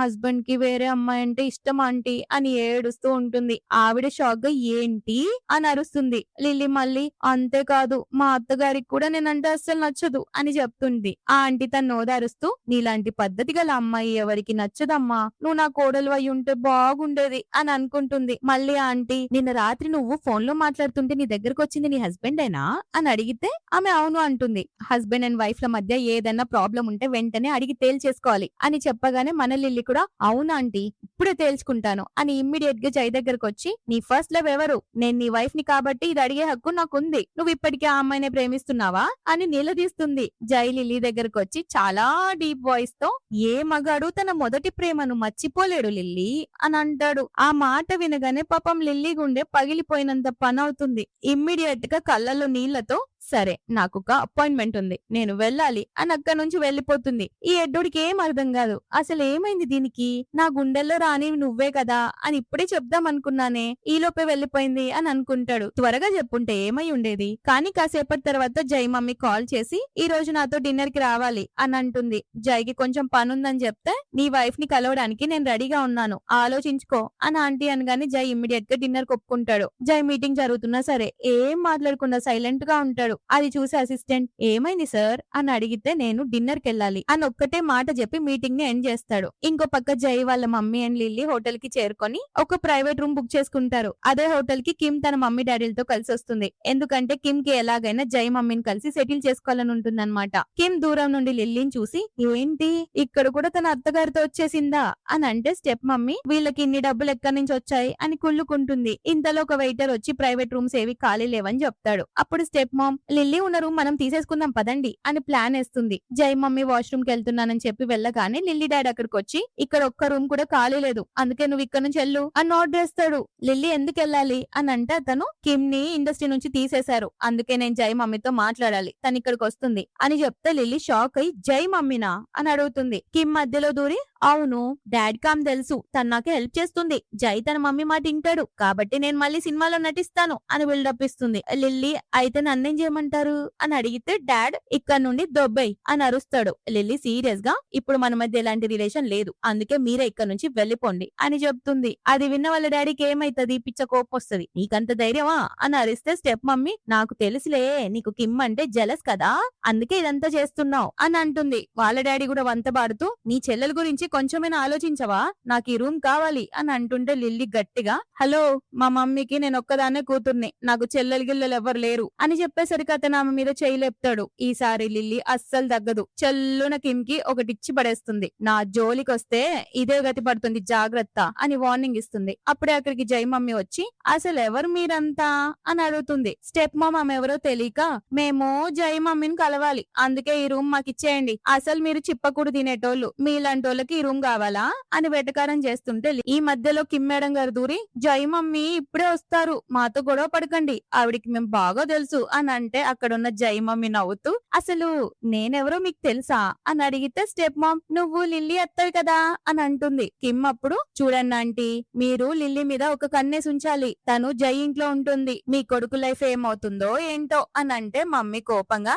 హస్బెండ్ కి వేరే అమ్మాయి అంటే ఇష్టం ఆంటీ అని ఏడుస్తూ ఉంటుంది. ఆవిడ షాక్ గా ఏంటి అని అరుస్తుంది. లిల్లీ మళ్ళీ, అంతేకాదు మా అత్తగారికి కూడా నేనంటే అస్సలు నచ్చదు అని చెప్తుంది. ఆ ఆంటీ తను నోదారుస్తూ, నీలాంటి పద్ధతి గల అమ్మాయి ఎవరికి నచ్చదమ్మా, నువ్వు నా కోడలు అయి ఉంటే బాగుండేది అని అనుకుంటుంది. మళ్ళీ ఆంటీ, నిన్న రాత్రి నువ్వు ఫోన్ లో మాట్లాడుతుంటే నీ దగ్గరకు వచ్చింది నీ హస్బెండేనా అని అడిగితే ఆమె అవును అంటుంది. హస్బెండ్ అండ్ వైఫ్ ల మధ్య ఏదైనా ప్రాబ్లం ఉంటే వెంటనే అడిగి తేల్చేసుకోవాలి అని చెప్పగానే మన లిల్లీ కూడా అవునా ఆంటీ, ఇప్పుడే తేల్చుకుంటాను అని ఇమ్మీడియట్ గా జై దగ్గరకు వచ్చి, నీ ఫస్ట్ లవ్ ఎవరు, నేను నీ వైఫ్ ని కాబట్టి ఇది అడిగే హక్కు నాకుంది, నువ్వు ఇప్పటికే ఆ అమ్మాయినే ప్రేమిస్తున్నావా అని నిలదీస్తుంది. జై లిల్లీ దగ్గరకు వచ్చి చాలా డీప్ వాయిస్ తో, ఏ మగాడు తన మొదటి ప్రేమను మర్చిపోలేడు లిల్లీ అని అంటాడు. ఆ మాట వినగానే పాపం లిల్లీ గుండె పగిలిపోయినంత పని అవుతుంది. ఇమ్మీడియట్ గా కళ్ళల్లో నీళ్లతో, సరే నాకు ఒక అపాయింట్మెంట్ ఉంది, నేను వెళ్ళాలి అని అక్కడి నుంచి వెళ్లిపోతుంది. ఈ ఎడ్డోడికి ఏం అర్థం కాదు, అసలు ఏమైంది దీనికి, నా గుండెల్లో రాని నువ్వే కదా అని ఇప్పుడే చెప్దాం అనుకున్నానే, ఈ లోపే వెళ్లిపోయింది అని అనుకుంటాడు. త్వరగా చెప్పుంటే ఏమై ఉండేది. కానీ కాసేపటి తర్వాత జై మమ్మీ కాల్ చేసి, ఈ రోజు నాతో డిన్నర్ కి రావాలి అని అంటుంది. జైకి కొంచెం పనుందని చెప్తే, నీ వైఫ్ ని కలవడానికి నేను రెడీగా ఉన్నాను, ఆలోచించుకో అని ఆంటీ అనగానే జై ఇమ్మీడియట్ గా డిన్నర్ ఒప్పుకుంటాడు. జై మీటింగ్ జరుగుతున్నా సరే ఏం మాట్లాడకుండా సైలెంట్ గా ఉంటాడు. అది చూసి అసిస్టెంట్, ఏమైంది సార్ అని అడిగితే, నేను డిన్నర్ కి వెళ్ళాలి అని ఒక్కటే మాట చెప్పి మీటింగ్ ని ఎండ్ చేస్తాడు. ఇంకో పక్క జై వాళ్ళ మమ్మీ అండ్ లిల్లీ హోటల్ కి చేరుకొని ఒక ప్రైవేట్ రూమ్ బుక్ చేసుకుంటారు. అదే హోటల్ కి కిమ్ తన మమ్మీ డాడీలతో కలిసి వస్తుంది. ఎందుకంటే కిమ్ కి ఎలాగైనా జై మమ్మీని కలిసి సెటిల్ చేసుకోవాలని ఉంటుందన్నమాట. కిమ్ దూరం నుండి లిల్లీని చూసి, ఏంటి ఇక్కడ కూడా తన అత్తగారితో వచ్చేసిందా అని అంటే, స్టెప్ మమ్మీ వీళ్ళకి ఇన్ని డబ్బులు ఎక్కడి నుంచి వచ్చాయి అని కుళ్ళుకుంటుంది. ఇంతలో ఒక వెయిటర్ వచ్చి ప్రైవేట్ రూమ్స్ ఏవి ఖాళీ లేవని చెప్తాడు. అప్పుడు స్టెప్ మామ్, లిల్లీ ఉన్న రూమ్ మనం తీసేసుకుందాం పదండి అని ప్లాన్ వేస్తుంది. జై మమ్మీ వాష్రూమ్ కి వెళ్తున్నానని చెప్పి వెళ్ళగానే లిల్లీ డాడీ అక్కడికి వచ్చి, ఇక్కడ ఒక్క రూమ్ కూడా ఖాళీ లేదు, అందుకే నువ్వు ఇక్కడ నుంచి వెళ్ళు అని ఆర్డర్ చేస్తాడు. లిల్లీ ఎందుకు వెళ్ళాలి అని అంటే, అతను కిమ్ ని ఇండస్ట్రీ నుంచి తీసేశారు, అందుకే నేను జై మమ్మీతో మాట్లాడాలి, తను ఇక్కడికి వస్తుంది అని చెప్తే లిల్లీ షాక్ అయి, జై మమ్మీనా అని అడుగుతుంది. కిమ్ మధ్యలో దూరి, అవును డాడ్ కామ్ తెలుసు, తను నాకు హెల్ప్ చేస్తుంది, జై తన మమ్మీ మాట వింటాడు కాబట్టి నేను మళ్ళీ సినిమాలో నటిస్తాను అని బిల్డప్ ఇస్తుంది. లిల్లీ, అయితే నన్నేం చేయమంటారు అని అడిగితే, డాడ్ ఇక్కడ నుండి దొబ్బై అని అరుస్తాడు. లిల్లీ సీరియస్ గా, ఇప్పుడు మన మధ్య ఎలాంటి రిలేషన్ లేదు, అందుకే మీరే ఇక్కడ నుంచి వెళ్ళిపోండి అని చెప్తుంది. అది విన్న వాళ్ళ డాడీకి ఏమైతుంది, పిచ్చ కోపం వస్తుంది, నీకంత ధైర్యమా అని అరిస్తే స్టెప్ మమ్మీ, నాకు తెలుసులే నీకు కిమ్ అంటే జెలస్ కదా, అందుకే ఇదంతా చేస్తున్నావు అని అంటుంది. వాళ్ళ డాడీ కూడా వంతబాడుతూ, నీ చెల్లెల గురించి కొంచెమైనా ఆలోచించవా, నాకు ఈ రూమ్ కావాలి అని అంటుంటే లిల్లీ గట్టిగా, హలో మా మమ్మీకి నేను ఒక్కదాన్నే కూతుర్ని, నాకు చెల్లెలు గిల్లెలు ఎవరు లేరు అని చెప్పేసరికి అతను ఆమె మీద చేయి లేపుతాడు. ఈసారి లిల్లీ అస్సలు తగ్గదు, చెల్లున కిమ్ కి ఒకటిచ్చి పడేస్తుంది. నా జోలికి వస్తే ఇదే గతి పడుతుంది, జాగ్రత్త అని వార్నింగ్ ఇస్తుంది. అప్పుడే అక్కడికి జై మమ్మీ వచ్చి, అసలు ఎవరు మీరంతా అని అడుగుతుంది. స్టెప్ మామ్ ఆమె ఎవరో తెలియక, మేము జై మమ్మీని కలవాలి, అందుకే ఈ రూమ్ మాకు ఇచ్చేయండి, అసలు మీరు చిప్పకూడు తినేటోళ్ళు, మీలాంటి వాళ్ళకి ఈ రూమ్ కావాలా అని వెటకారం చేస్తుంటే, ఈ మధ్యలో కిమ్ మేడం గారు దూరి, జై మమ్మీ ఇప్పుడే వస్తారు, మాతో గొడవ పడకండి, ఆవిడికి మేము బాగా తెలుసు అని అంటే, అక్కడున్న జై మమ్మీ నవ్వుతూ, అసలు నేనెవరో మీకు తెలుసా అని అడిగితే, స్టెప్ మామ్ నువ్వు లిల్లీ అత్తవి కదా అని అంటుంది. కిమ్ అప్పుడు, చూడండి ఆంటీ, మీరు లిల్లీ మీద ఒక కన్నేసి ఉంచాలి, తను జై ఇంట్లో ఉంటుంది, మీ కొడుకు లైఫ్ ఏమవుతుందో ఏంటో అని అంటే, మమ్మీ కోపంగా,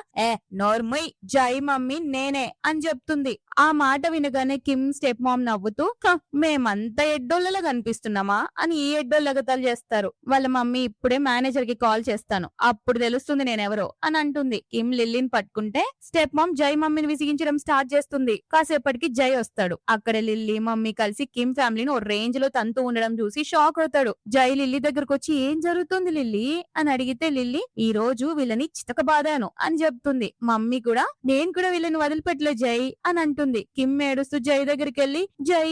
నోర్మయ్, జై మమ్మీ నేనే అని చెప్తుంది. ఆ మాట వినగానే కిమ్ స్టెప్ మామ్ నవ్వుతూ, మేమంతా ఎడ్డోళ్ళలా కనిపిస్తున్నామా అని ఈ ఎడ్డోళ్ళగతాలు చేస్తారు. వాళ్ళ మమ్మీ, ఇప్పుడే మేనేజర్ కి కాల్ చేస్తాను, అప్పుడు తెలుస్తుంది నేనెవరో అని అంటుంది. కిమ్ లిల్లీని పట్టుకుంటే స్టెప్ మామ్ జై మమ్మీని విసిగించడం స్టార్ట్ చేస్తుంది. కాసేపటికి జై వస్తాడు. అక్కడ లిల్లీ మమ్మీ కలిసి కిమ్ ఫ్యామిలీని ఓ రేంజ్ లో తంతు ఉండడం చూసి షాక్ అవుతాడు. జై లిల్లీ దగ్గరకు వచ్చి, ఏం జరుగుతుంది లిల్లీ అని అడిగితే, లిల్లీ, ఈ రోజు వీళ్ళని చితకబాదాను అని చెప్తుంది. మమ్మీ కూడా, నేను కూడా వీళ్ళని వదిలిపెట్టలే జై అని అంటుంది. కిమ్ ఏడుస్తూ జై దగ్గరికి వెళ్లి, జై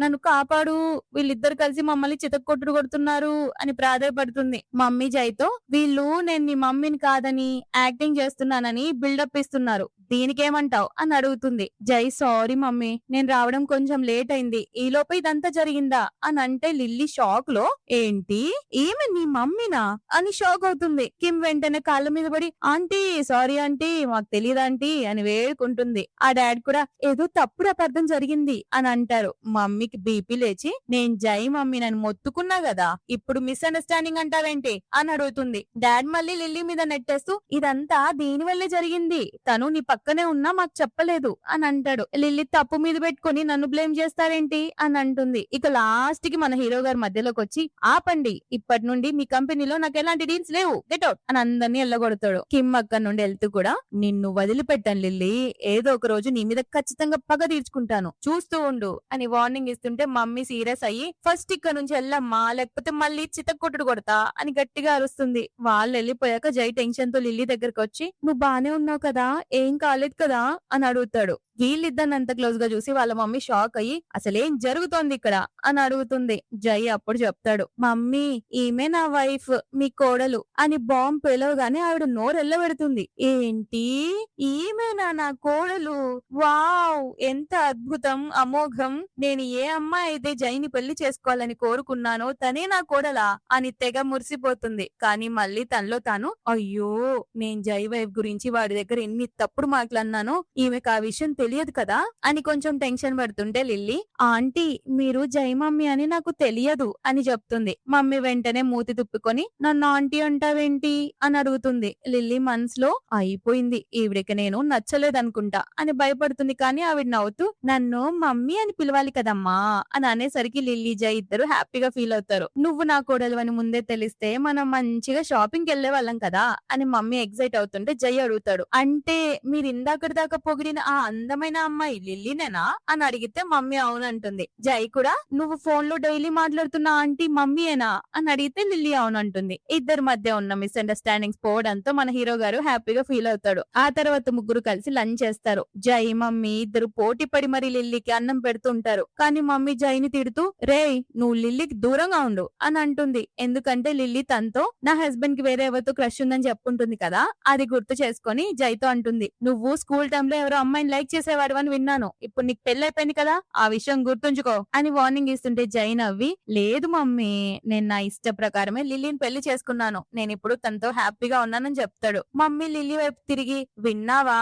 నన్ను కాపాడు, వీళ్ళిద్దరు కలిసి మమ్మల్ని చితక్కొట్టుడు కొడుతున్నారు అని ప్రాధాయపడుతుంది. మమ్మీ జైతో, వీళ్ళు నేను నీ మమ్మీని కాదు కాదని యాక్టింగ్ చేస్తున్నానని బిల్డప్ ఇస్తున్నారు. దీనికేమంటావు అని అడుగుతుంది. జై సారీ మమ్మీ, నేను రావడం కొంచెం లేట్ అయింది, ఈలోపు ఇదంతా జరిగిందా అని అంటే లిల్లీ షాక్ లో ఏంటి ఈమె నీ మమ్మీనా అని షాక్ అవుతుంది. కిమ్ వెంటనే కాళ్ళ మీద పడి ఆంటీ సారీ ఆంటీ, మాకు తెలియదు ఆంటీ అని వేడుకుంటుంది. ఆ డాడ్ కూడా ఏదో తప్పుడు అపార్థం జరిగింది అని అంటారు. మమ్మీకి బీపీ లేచి నేను జై మమ్మీ నన్ను మొత్తుకున్నా కదా, ఇప్పుడు మిస్అండర్స్టాండింగ్ అంటావేంటి అని అడుగుతుంది. డాడ్ మళ్ళీ లిల్లీ మీద నెట్టేస్తూ ఇదంతా దీని వల్లే జరిగింది, తను నీ పక్కనే ఉన్నా మాకు చెప్పలేదు అని అంటాడు. లిల్లీ తప్పు మీద పెట్టుకుని నన్ను బ్లేమ్ చేస్తారేంటి అని అంటుంది. ఇక లాస్ట్ కి మన హీరో గారి మధ్యలోకి వచ్చి ఆపండి, ఇప్పటి నుండి మీ కంపెనీలో నాకు ఎలాంటి డీల్స్ లేవు, గెట్ అవుట్ అని అందరినీ ఎల్లగొడతాడు. కిమ్ అక్కడ నుండి వెళ్తూ కూడా నిన్ను వదిలిపెట్టాను లిల్లీ, ఏదో ఒక రోజు నీ మీద ఖచ్చితంగా పగ తీర్చుకుంటాను, చూస్తూ ఉండు అని వార్నింగ్ ఇస్తుంటే మమ్మీ సీరియస్ అయ్యి ఫస్ట్ ఇక్కడ నుంచి వెళ్ళమ్మా, లేకపోతే మళ్ళీ చితక్కొట్టుడు కొడతా అని గట్టిగా అరుస్తుంది. వాళ్ళు వెళ్ళిపోయాక జై టెన్షన్ తో లిల్లీ దగ్గరకు వచ్చి నువ్వు బానే ఉన్నావు కదా, ఏం కాలేదు కదా అని అడుగుతాడు. వీళ్ళిద్దరిని అంత క్లోజ్ గా చూసి వాళ్ళ మమ్మీ షాక్ అయ్యి అసలేం జరుగుతోంది ఇక్కడ అని అడుగుతుంది. జై అప్పుడు చెప్తాడు, మమ్మీ ఈమె నా వైఫ్, మీ కోడలు అని బాంబ్ పిలవగానే ఆవిడ నోరెళ్ళబెడుతుంది. ఏంటి ఈమెనా నా కోడలు, వావ్ ఎంత అద్భుతం అమోఘం, నేను ఏ అమ్మాయి అయితే జైని పెళ్లి చేసుకోవాలని కోరుకున్నానో తనే నా కోడలా అని తెగ మురిసిపోతుంది. కానీ మళ్ళీ తనలో తాను అయ్యో నేను జై వైఫ్ గురించి వాడి దగ్గర ఎన్ని తప్పుడు మాటలు అన్నానో, ఈమెకు ఆ విషయం తెలియదు కదా అని కొంచెం టెన్షన్ పడుతుంటే లిల్లీ ఆంటీ మీరు జై మమ్మీ అని నాకు తెలియదు అని చెప్తుంది. మమ్మీ వెంటనే మూతి తుప్పుకొని నన్ను ఆంటీ అంటావేంటి అని అడుగుతుంది. లిల్లీ మనసులో అయిపోయింది, ఈవిడికి నేను నచ్చలేదనుకుంటా అని భయపడుతుంది. కానీ ఆవిడ నవ్వుతూ నన్ను మమ్మీ అని పిలవాలి కదమ్మా అని అనేసరికి లిల్లీ జై ఇద్దరు హ్యాపీగా ఫీల్ అవుతారు. నువ్వు నా కోడలు అని ముందే తెలిస్తే మనం మంచిగా షాపింగ్ వెళ్లే వాళ్ళం కదా అని మమ్మీ ఎక్సైట్ అవుతుంటే జై అడుగుతాడు, అంటే మీరు ఇందాకటి దాకా పొగిడిన ఆ అందమైన అమ్మాయి లిల్లీనేనా అని అడిగితే మమ్మీ అవునంటుంది. జై కూడా నువ్వు ఫోన్ లో డైలీ మాట్లాడుతున్న ఆంటీ మమ్మీయేనా అని అడిగితే లిల్లీ అవునంటుంది. ఇద్దరి మధ్య ఉన్న మిస్అండర్స్టాండింగ్స్ పోవడంతో మన హీరో గారు హ్యాపీగా ఫీల్ అవుతాడు. ఆ తర్వాత ముగ్గురు కలిసి లంచ్ చేస్తారు. జై మమ్మీ ఇద్దరు పోటీ పడి మరి లిల్లీకి అన్నం పెడుతుంటారు. కానీ మమ్మీ జైని తిడుతూ రేయ్ నువ్వు లిల్లీకి దూరంగా ఉండు అని అంటుంది. ఎందుకంటే లిల్లీ తనతో నా హస్బెండ్ కి వేరే ఎవరితో క్రష్ ఉందని చెప్పుకుంటుంది కదా, అది గుర్తు చేసుకొని జైతో అంటుంది, నువ్వు స్కూల్ టైమ్ లో ఎవరో అమ్మాయిని లైక్ చేసేవాడు అని విన్నాను, ఇప్పుడు నీకు పెళ్ళైపోయింది కదా ఆ విషయం గుర్తుంచుకో అని వార్నింగ్ ఇస్తుంటే జై నవ్వి లేదు మమ్మీ నేను నా ఇష్ట ప్రకారమే లిల్లీని పెళ్లి చేసుకున్నాను, నేను ఇప్పుడు తనతో హ్యాపీగా ఉన్నానని చెప్తాడు. మమ్మీ లిల్లీ వైపు తిరిగి విన్నావా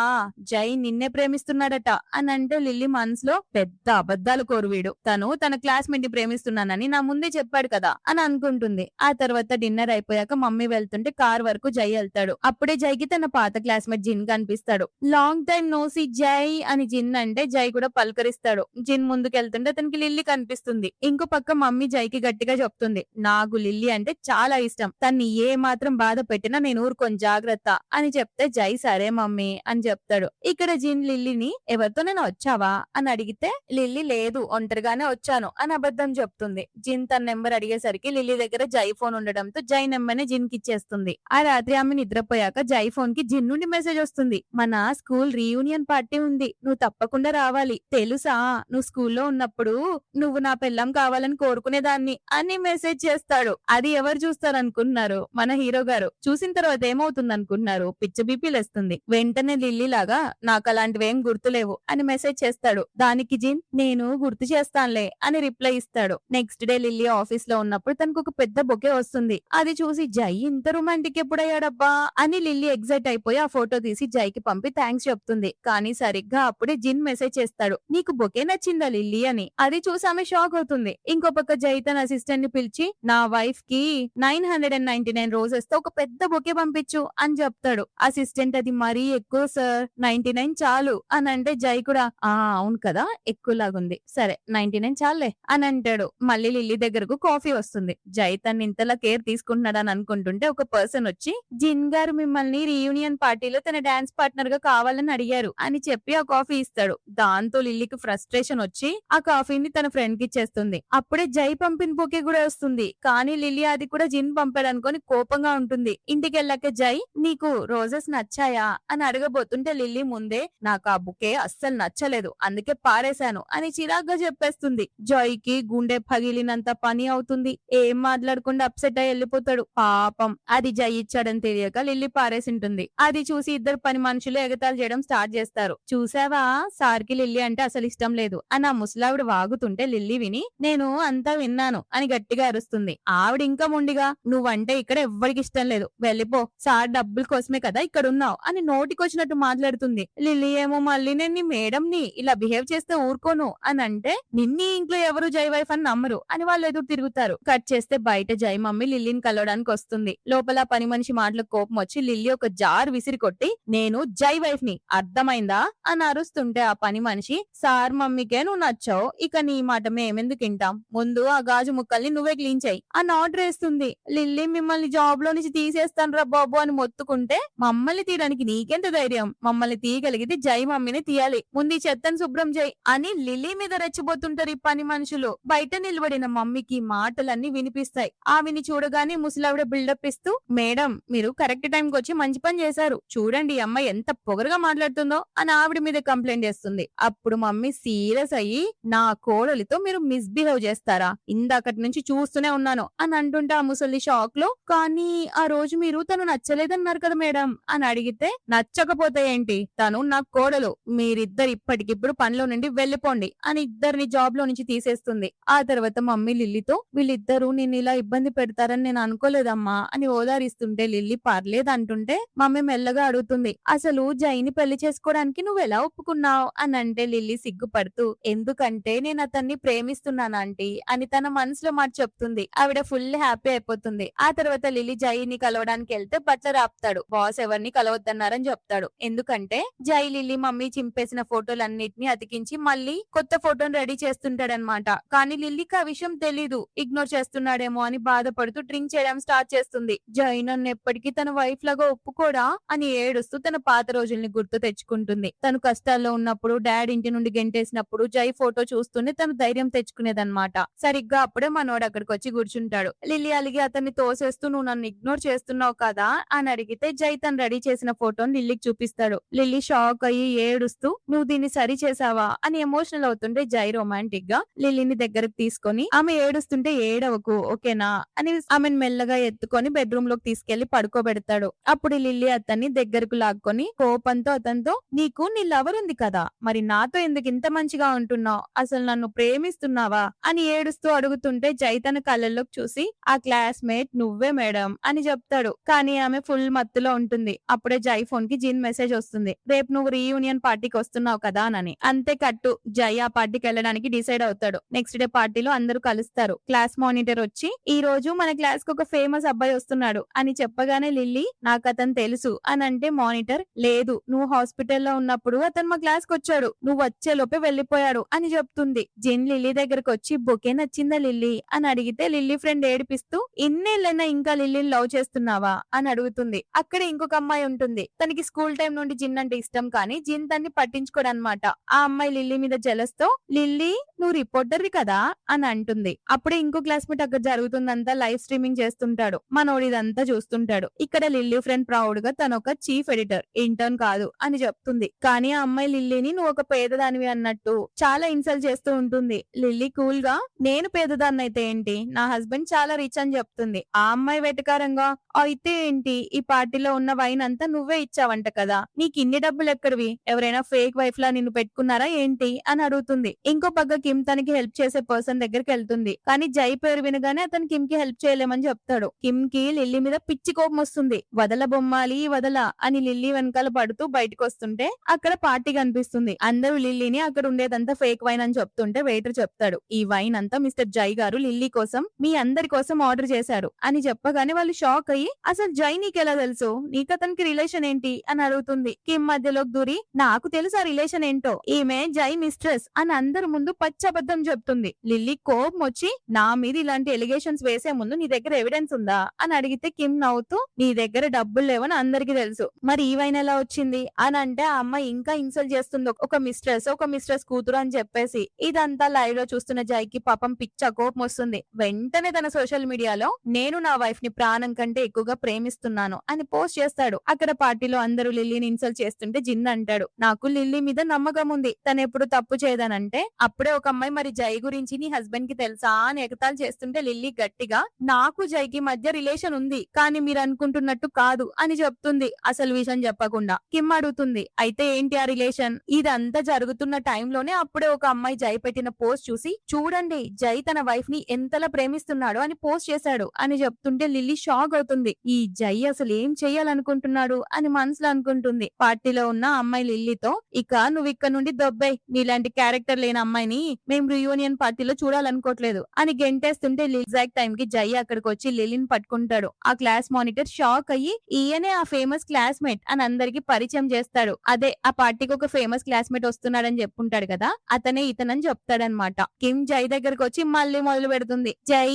జై నిన్నే ప్రేమిస్తున్నాడట అని అంటే లిల్లీ మనసులో పెద్ద అబద్ధాలు కోరు వీడు, తను తన క్లాస్మేట్ ని ప్రేమిస్తున్నానని నా ముందే చెప్పాడు కదా అని అనుకుంటుంది. ఆ తర్వాత డిన్నర్ అయిపోయాక మమ్మీ వెళ్తుంటే కార్ వరకు జై వెళ్తాడు. అప్పుడే జైకి తన పాత క్లాస్మేట్ జిన్ కనిపిస్తాడు. లాంగ్ టైం నో సీ జై అని జిన్ అంటే జై కూడా పలకరిస్తాడు. జిన్ ముందుకెళ్తుంటే అతనికి లిల్లీ కనిపిస్తుంది. ఇంకో పక్క మమ్మీ జైకి గట్టిగా చెప్తుంది, నాకు లిల్లీ అంటే చాలా ఇష్టం, తన్ని ఏ మాత్రం బాధ పెట్టినా నేను ఊరుకొని జాగ్రత్త అని చెప్తే జై సరే మమ్మీ అని చెప్తాడు. ఇక్కడ జిన్ లిల్లీని ఎవరితో నేను వచ్చావా అని అడిగితే లిల్లీ లేదు ఒంటరిగానే వచ్చాను అని అబద్ధం చెప్తుంది. జిన్ తన నెంబర్ అడిగేసరికి లిల్లీ దగ్గర జై ఫోన్ ఉండడంతో జై నెంబర్ ని జిన్ కి ఇచ్చేస్తుంది. ఆ రాత్రి ఆమె నిద్రపోయాక జై ఫోన్ కి జిన్ నుండి మెసేజ్ వస్తుంది, మన స్కూల్ రీయూనియన్ పార్టీ ఉంది, నువ్వు తప్పకుండా రావాలి, తెలుసా నువ్వు స్కూల్లో ఉన్నప్పుడు నువ్వు నా పెళ్ళం కావాలని కోరుకునేదాన్ని అని మెసేజ్ చేస్తాడు. అది ఎవరు చూస్తారనుకున్నారు, మన హీరో గారు. చూసిన తర్వాత ఏమవుతుంది అనుకున్నారు, పిచ్చ బీపీలేస్తుంది. వెంటనే లిల్లీ లాగా నాకు అలాంటివేం గుర్తులేవు అని మెసేజ్ చేస్తాడు. దానికి జిన్ నేను గుర్తు చేస్తానులే అని రిప్లై ఇస్తాడు. నెక్స్ట్ డే లిల్లీ ఆఫీస్ లో ఉన్నప్పుడు తనకు ఒక పెద్ద బొకే వస్తుంది. అది చూసి జై ఇంత రొమాంటిక్ ఎప్పుడయ్యాడబ్బా అని లిల్లీ ఎగ్జైట్ అయిపోయి ఆ ఫోటో తీసి జైకి పంపి థ్యాంక్స్ చెప్తుంది. కానీ సరిగ్గా అప్పుడే జిన్ మెసేజ్ చేస్తాడు, నీకు బొకే నచ్చిందా లిల్లీ అని. అది చూసి ఆమె షాక్ అవుతుంది. ఇంకో పక్క జై తన అసిస్టెంట్ ని పిలిచి నా వైఫ్ కి 999 రోజెస్ తో ఒక పెద్ద బొకే పంపించు అని చెప్తాడు. అసిస్టెంట్ అది మరీ ఎక్కువ సార్, 99 చాలు అని అంటే జై కూడా అవును కదా ఎక్కువలాగుంది, సరే 99 చాలే అని అంటాడు. మళ్ళీ లిల్లీ దగ్గరకు కాఫీ వస్తుంది. జై తను ఇంతలా కేర్ తీసుకుంటున్నాడు అని అనుకుంటుంటే ఒక పర్సన్ వచ్చి జిన్ గారు మిమ్మల్ని రీయూనియన్ పార్టీలో తన డాన్స్ పార్ట్నర్ గా కావాలని అడిగారు అని చెప్పి ఆ కాఫీ ఇస్తాడు. దాంతో లిల్లీకి ఫ్రస్ట్రేషన్ వచ్చి ఆ కాఫీని తన ఫ్రెండ్ కి ఇచ్చేస్తుంది. అప్పుడే జై పంపిన బొకే కూడా వస్తుంది. కానీ లిల్లీ అది కూడా జిన్ పంపాడు అనుకొని కోపంగా ఉంటుంది. ఇంటికెళ్ళాక జై నీకు రోజెస్ నచ్చాయా అని అడగబోతుంటే లిల్లీ ముందే నాకు ఆ బుకే అస్సలు నచ్చలేదు, అందుకే పారేశాను అని చిరాగ్గా చెప్పేస్తుంది. జైకి గుండె పగిలినంత పని అవుతుంది. ఏం మాట్లాడకుండా అప్సెట్ అయి వెళ్ళిపోతాడు. పాపం అది జై ఇచ్చాడని తెలియక లిల్లీ పారేసింటుంది. అది చూసి ఇద్దరు పని మనుషులు ఎగతాళి చేయడం స్టార్ట్ చేస్తారు. చూసావా, సార్కి లిల్లీ అంటే అసలు ఇష్టం లేదు అని ఆ ముసలావిడ వాగుతుంటే లిల్లీ విని నేను అంతా విన్నాను అని గట్టిగా అరుస్తుంది. ఆవిడ ఇంకా మొండిగా నువ్వంటే ఇక్కడ ఎవ్వరికి ఇష్టం లేదు, వెళ్ళిపో, సార్ డబ్బుల కోసమే కదా ఇక్కడ ఉన్నావు అని నోటికొచ్చినట్టు మాట్లాడుతుంది. లిల్లీ ఏమో మళ్ళీ నేను నీ మేడం ని ఇలా బిహేవ్ చేస్తే ఊరుకోను అని అంటే నిన్ని ఇంట్లో ఎవరు జై వైఫ్ అని నమ్మరు అని వాళ్ళు ఎదురు తిరుగుతారు. కట్ చేస్తే బయట జై మమ్మీ లిల్లీని కలవడానికి వస్తుంది. లోపల పని మనిషి మాటలకు కోపం వచ్చి లిల్లీ ఒక జార్ విసిరి కొట్టి నేను జై వైఫ్ ని అర్థమైందా అని అరుస్తుంటే ఆ పని మనిషి సార్ మమ్మీకే నువ్వు నచ్చావు, ఇక నీ మాట మేమెందుకు వింటాం, ముందు ఆ గాజు ముక్కల్ని నువ్వే క్లీన్ చేయి అని ఆర్డర్ వేస్తుంది. లిల్లీ మిమ్మల్ని జాబ్ లో నుంచి తీసేస్తాను రా బాబు అని మొత్తుకుంటే మమ్మల్ని తీయడానికి నీకెంత ధైర్యం, మమ్మల్ని తీయగలిగితే జై మమ్మీని తీయాలి, ముందు ఈ చెత్తను శుభ్రం చేయి అని లిల్లీ మీద రెచ్చిపోతుంటారు ఈ పని మనుషులు. బయట నిలబడిన మమ్మీకి మాటలన్నీ వినిపిస్తాయి. ఆమెని చూడగానే ముసలావిడ బిల్డప్ ఇస్తూ మేడం మీరు కరెక్ట్ టైంకి వచ్చి మంచి పని చేశారు, చూడండి ఈ అమ్మాయి ఎంత పొగరుగా మాట్లాడుతుందో అని ఆవిడ మీద కంప్లైంట్ చేస్తుంది. అప్పుడు మమ్మీ సీరియస్ అయ్యి నా కోడలితో మీరు మిస్బిహేవ్ చేస్తారా, ఇందాకటి నుంచి చూస్తూనే ఉన్నాను అని అంటుంటే ఆ ముసలి షాక్ లో కానీ ఆ రోజు మీరు తను నచ్చలేదన్నారు కదా మేడం అని అడిగితే నచ్చకపోతే ఏంటి, తను నా కోడలు, మీరిద్దరు ఇప్పటికిప్పుడు పనిలో నుండి వెళ్ళిపోండి అని ఇద్దరిని జాబ్ లో నుంచి తీసేస్తుంది. ఆ తర్వాత మమ్మీ లిల్లీతో వీళ్ళిద్దరూ నేను ఇలా ఇబ్బంది పెడతారని నేను అనుకోలేదమ్మా అని ఓదారిస్తుంటే లిల్లీ పర్లేదు అంటుంటే మమ్మీ మెల్లగా అడుగుతుంది అసలు జైని పెళ్లి చేసుకోవడానికి నువ్వు ఎలా ఒప్పుకున్నావు అని అంటే లిల్లీ సిగ్గుపడుతూ ఎందుకంటే నేను అతన్ని ప్రేమిస్తున్నాను ఆంటీ అని తన మనసులో మాట చెప్తుంది. ఆవిడ ఫుల్ హ్యాపీ అయిపోతుంది. ఆ తర్వాత లిల్లీ జైని కలవడానికి వెళ్తే బట్లర్ ఆపుతాడు. బాస్ ఎవరిని కలవద్దన్నారని చెప్తాడు. ఎందుకంటే జై లిల్లీ మమ్మీ చింపేసిన ఫోటోలన్నిటిని అతికించి మళ్ళీ కొత్త ఫోటోని రెడీ చేస్తుంటాడనమాట. కానీ లిల్లీకి ఆ విషయం తెలీదు. ఇగ్నోర్ చేస్తున్నాడేమో అని బాధపడుతూ డ్రింక్ చేయడం స్టార్ట్ చేస్తుంది. జై నన్ను ఎప్పటికీ తన వైఫ్ లాగా ఒప్పుకోడా అని ఏడుస్తూ తన పాత రోజుల్ని గుర్తు తెచ్చుకుంటుంది. తను కష్టాల్లో ఉన్నప్పుడు డాడ్ ఇంటి నుండి గెంటేసినప్పుడు జై ఫోటో చూస్తూనే తను ధైర్యం తెచ్చుకునేదన్నమాట. సరిగ్గా అప్పుడే మనోడు అక్కడికి వచ్చి కూర్చుంటాడు. లిల్లీ అలిగి అతన్ని తోసేస్తూ నువ్వు నన్ను ఇగ్నోర్ చేస్తున్నావు కదా అని అడిగితే జై తను రెడీ చేసిన ఫోటోని లిల్లీకి చూపిస్తాడు. లిల్లీ షాక్ అయ్యి ఏడుస్తూ నువ్వు దీన్ని సరి చేసావా అని ఎమోషనల్ అవుతుంటే జై రొమాంటిక్ గా లిల్లీని దగ్గరకు తీసుకొని ఆమె ఏడుస్తుంటే ఏడవకు ఓకేనా అని ఆమెను మెల్లగా ఎత్తుకొని బెడ్రూమ్ లోకి తీసుకెళ్లి పడుకోబెడతాడు. అప్పుడు లిల్లీ అతన్ని దగ్గరకు లాక్కొని కోపంతో అతనితో నీకు నీ లవర్ ఉంది కదా, మరి నాతో ఎందుకు ఇంత మంచిగా ఉంటున్నావు, అసలు నన్ను ప్రేమిస్తున్నావా అని ఏడుస్తూ అడుగుతుంటే జై తన కళ్ళల్లోకి చూసి ఆ క్లాస్మేట్ నువ్వే మేడం అని చెప్తాడు. కానీ ఆమె ఫుల్ మత్తులో ఉంటుంది. అప్పుడే జై ఫోన్ కి జిన్ మెసేజ్ వస్తుంది, రేపు నువ్వు రీయూనియన్ పార్టీకి వస్తున్నావు కదా అని. అంతే కట్టు జై ఆ పార్టీకి వెళ్ళడానికి డిసైడ్ అవుతాడు. నెక్స్ట్ డే పార్టీలో అందరూ కలుస్తారు. క్లాస్ మానిటర్ వచ్చి ఈ రోజు మన క్లాస్ కి ఒక ఫేమస్ అబ్బాయి వస్తున్నాడు అని చెప్పగానే లిల్లీ నాకు అతను తెలుసు అని అంటే మానిటర్ లేదు నువ్వు హాస్పిటల్లో ఉన్నప్పుడు అతను మా క్లాస్ కి వచ్చాడు, నువ్వు వచ్చే లోపే వెళ్లిపోయాడు అని చెప్తుంది. జిన్ లిల్లీ దగ్గరకు వచ్చి బొకే నచ్చిందా లిల్లీ అని అడిగితే లిల్లీ ఫ్రెండ్ ఏడిపిస్తూ ఇన్నేళ్ళైనా ఇంకా లిల్లీని లవ్ చేస్తున్నావా అని అడుగుతుంది. అక్కడ ఇంకొక అమ్మాయి ఉంటుంది. తనకి స్కూల్ టైం నుండి జిన్ అంటే ఇష్టం కానీ జిన్ తన్ని పట్టించుకోడు అనమాట. ఆ అమ్మాయి లిల్లీ మీద జెలస్ తో లిల్లీ నువ్వు రిపోర్టర్వి కదా అని అంటుంది. అప్పుడే ఇంకో క్లాస్మేట్ అక్కడ జరుగుతుందంతా లైవ్ స్ట్రీమింగ్ చేస్తుంటాడు. మనోడు ఇదంతా చూస్తుంటాడు. ఇక్కడ లిల్లీ ఫ్రెండ్ ప్రౌడ్ గా తన ఒక చీఫ్ ఎడిటర్ ఇంటర్న్ కాదు అని చెప్తుంది. కానీ ఆ అమ్మాయి లిల్లీని నువ్వు ఒక పేదదానివి అన్నట్టు చాలా ఇన్సల్ట్ చేస్తూ ఉంటుంది. లిల్లీ కూల్ గా నేను పేదదాన్ని అయితే ఏంటి, నా హస్బెండ్ చాలా రిచ్ అని చెప్తుంది. ఆ అమ్మాయి వెటకారంగా అయితే ఏంటి, ఈ పార్టీలో ఉన్న వైన్ అంతా నువ్వే ఇచ్చావంట కదా, నీకు ఇన్ని డబ్బులు ఎక్కడివి, ఎవరైనా ఫేక్ వైఫ్ లా నిన్ను పెట్టుకున్నారా ఏంటి అని అడుగుతుంది. ఇంకో పక్క కిమ్ తనకి హెల్ప్ చేసే పర్సన్ దగ్గరికి వెళ్తుంది. కానీ జై పేరు వినగానే అతను కిమ్ కి హెల్ప్ చేయలేమని చెప్తాడు. కిమ్ కి లిల్లీ మీద పిచ్చి కోపం వస్తుంది. వదల బొమ్మాలి వదల అని లిల్లీ వెనకాల పడుతూ బయటకు వస్తుంటే అక్కడ పార్టీ కనిపిస్తుంది. అందరూ లిల్లీని అక్కడ ఉండేదంతా ఫేక్ వైన్ అని చెప్తుంటే వెయిటర్ చెప్తాడు ఈ వైన్ అంతా మిస్టర్ జై గారు లిల్లీ కోసం మీ అందరి కోసం ఆర్డర్ చేశారు అని చెప్పగానే వాళ్ళు షాక్ అయ్యి అసలు జై నీకెలా తెలుసు, నీకు అతనికి రిలేషన్ ఏంటి అని అడుగుతుంది. కిమ్ మధ్యలోకి దూరి నాకు తెలుసు ఆ రిలేషన్ ఏంటో, ఈమె జై మిస్ట్రెస్ అని అందరి ముందు పచ్చబద్ధం చెప్తుంది. లిల్లీ కోపం వచ్చి నా మీద ఇలాంటి ఎలిగేషన్స్ వేసే ముందు నీ దగ్గర ఎవిడెన్స్ ఉందా అని అడిగితే కిమ్ నవ్వుతూ నీ దగ్గర డబ్బులు లేవని అందరికి తెలుసు, మరి ఈ వైన్ ఎలా వచ్చింది అని అంటే ఆ అమ్మాయి ఇంకా ఇన్సల్ట్ చేస్తుంది ఒక మిస్ట్రెస్ కూతురు అని చెప్పేసి. ఇదంతా లైవ్ లో చూస్తున్న జైకి పాపం పిచ్చ కోపం వస్తుంది. వెంటనే తన సోషల్ మీడియాలో నేను నా వైఫ్ ని ప్రాణం కంటే ఎక్కువగా ప్రేమిస్తున్నాను అని పోస్ట్ చేస్తాడు. అక్కడ పార్టీలో అందరూ లిల్లీని ఇన్సల్ట్ చేస్తుంటే జిన్ అంటాడు, నాకు లిల్లీ మీద నమ్మకం ఉంది, తను ఎప్పుడు తప్పు చేయదనంటే అప్పుడే ఒక అమ్మాయి మరి జై గురించి నీ హస్బెండ్ కి తెలుసా అని ఎగతాలు చేస్తుంటే లిల్లీ గట్టిగా నాకు జైకి మధ్య రిలేషన్ ఉంది కానీ మీరు అనుకుంటున్నట్టు కాదు అని చెప్తుంది. అసలు విషయం చెప్పకుండా కిమ్ అడుగుతుంది, అయితే ఏంటి ఆ రిలేషన్? ఇదంతా జరుగుతున్న టైంలోనే అప్పుడే ఒక అమ్మాయి జై పెట్టిన పోస్ట్ చూసి చూడండి జై తన వైఫ్ ని ఎంతలా ప్రేమిస్తున్నాడు అని పోస్ట్ చేశాడు అని చెప్తుంటే లిల్లీ షాక్ అవుతుంది. ఈ జై అసలు ఏం చెయ్యాలనుకుంటున్నాడు అని మనసులో అనుకుంటుంది. పార్టీలో ఉన్న అమ్మాయి లిల్లీతో, ఇక నువ్వు ఇక్కడ నుండి దొబ్బై, నీలాంటి క్యారెక్టర్ లేని అమ్మాయిని మేము రియూనియన్ పార్టీలో చూడాలనుకోవట్లేదు అని గెంటేస్తుంటే ఎగ్జాక్ట్ టైం కి జై అక్కడికి వచ్చి లిల్లీని పట్టుకుంటాడు. ఆ క్లాస్ మానిటర్ షాక్ అయ్యి ఈయనే ఆ ఫేమస్ క్లాస్మేట్ అని అందరికి పరిచయం చేస్తాడు. అదే ఆ పార్టీకి ఒక ఫేమస్ క్లాస్మేట్ వస్తున్నాడని చెప్పుంటాడు కదా, అతనే ఇతనని చెప్తాడనమాట. కిమ్ జై దగ్గరకు వచ్చి మళ్ళీ మొదలు పెడుతుంది, జై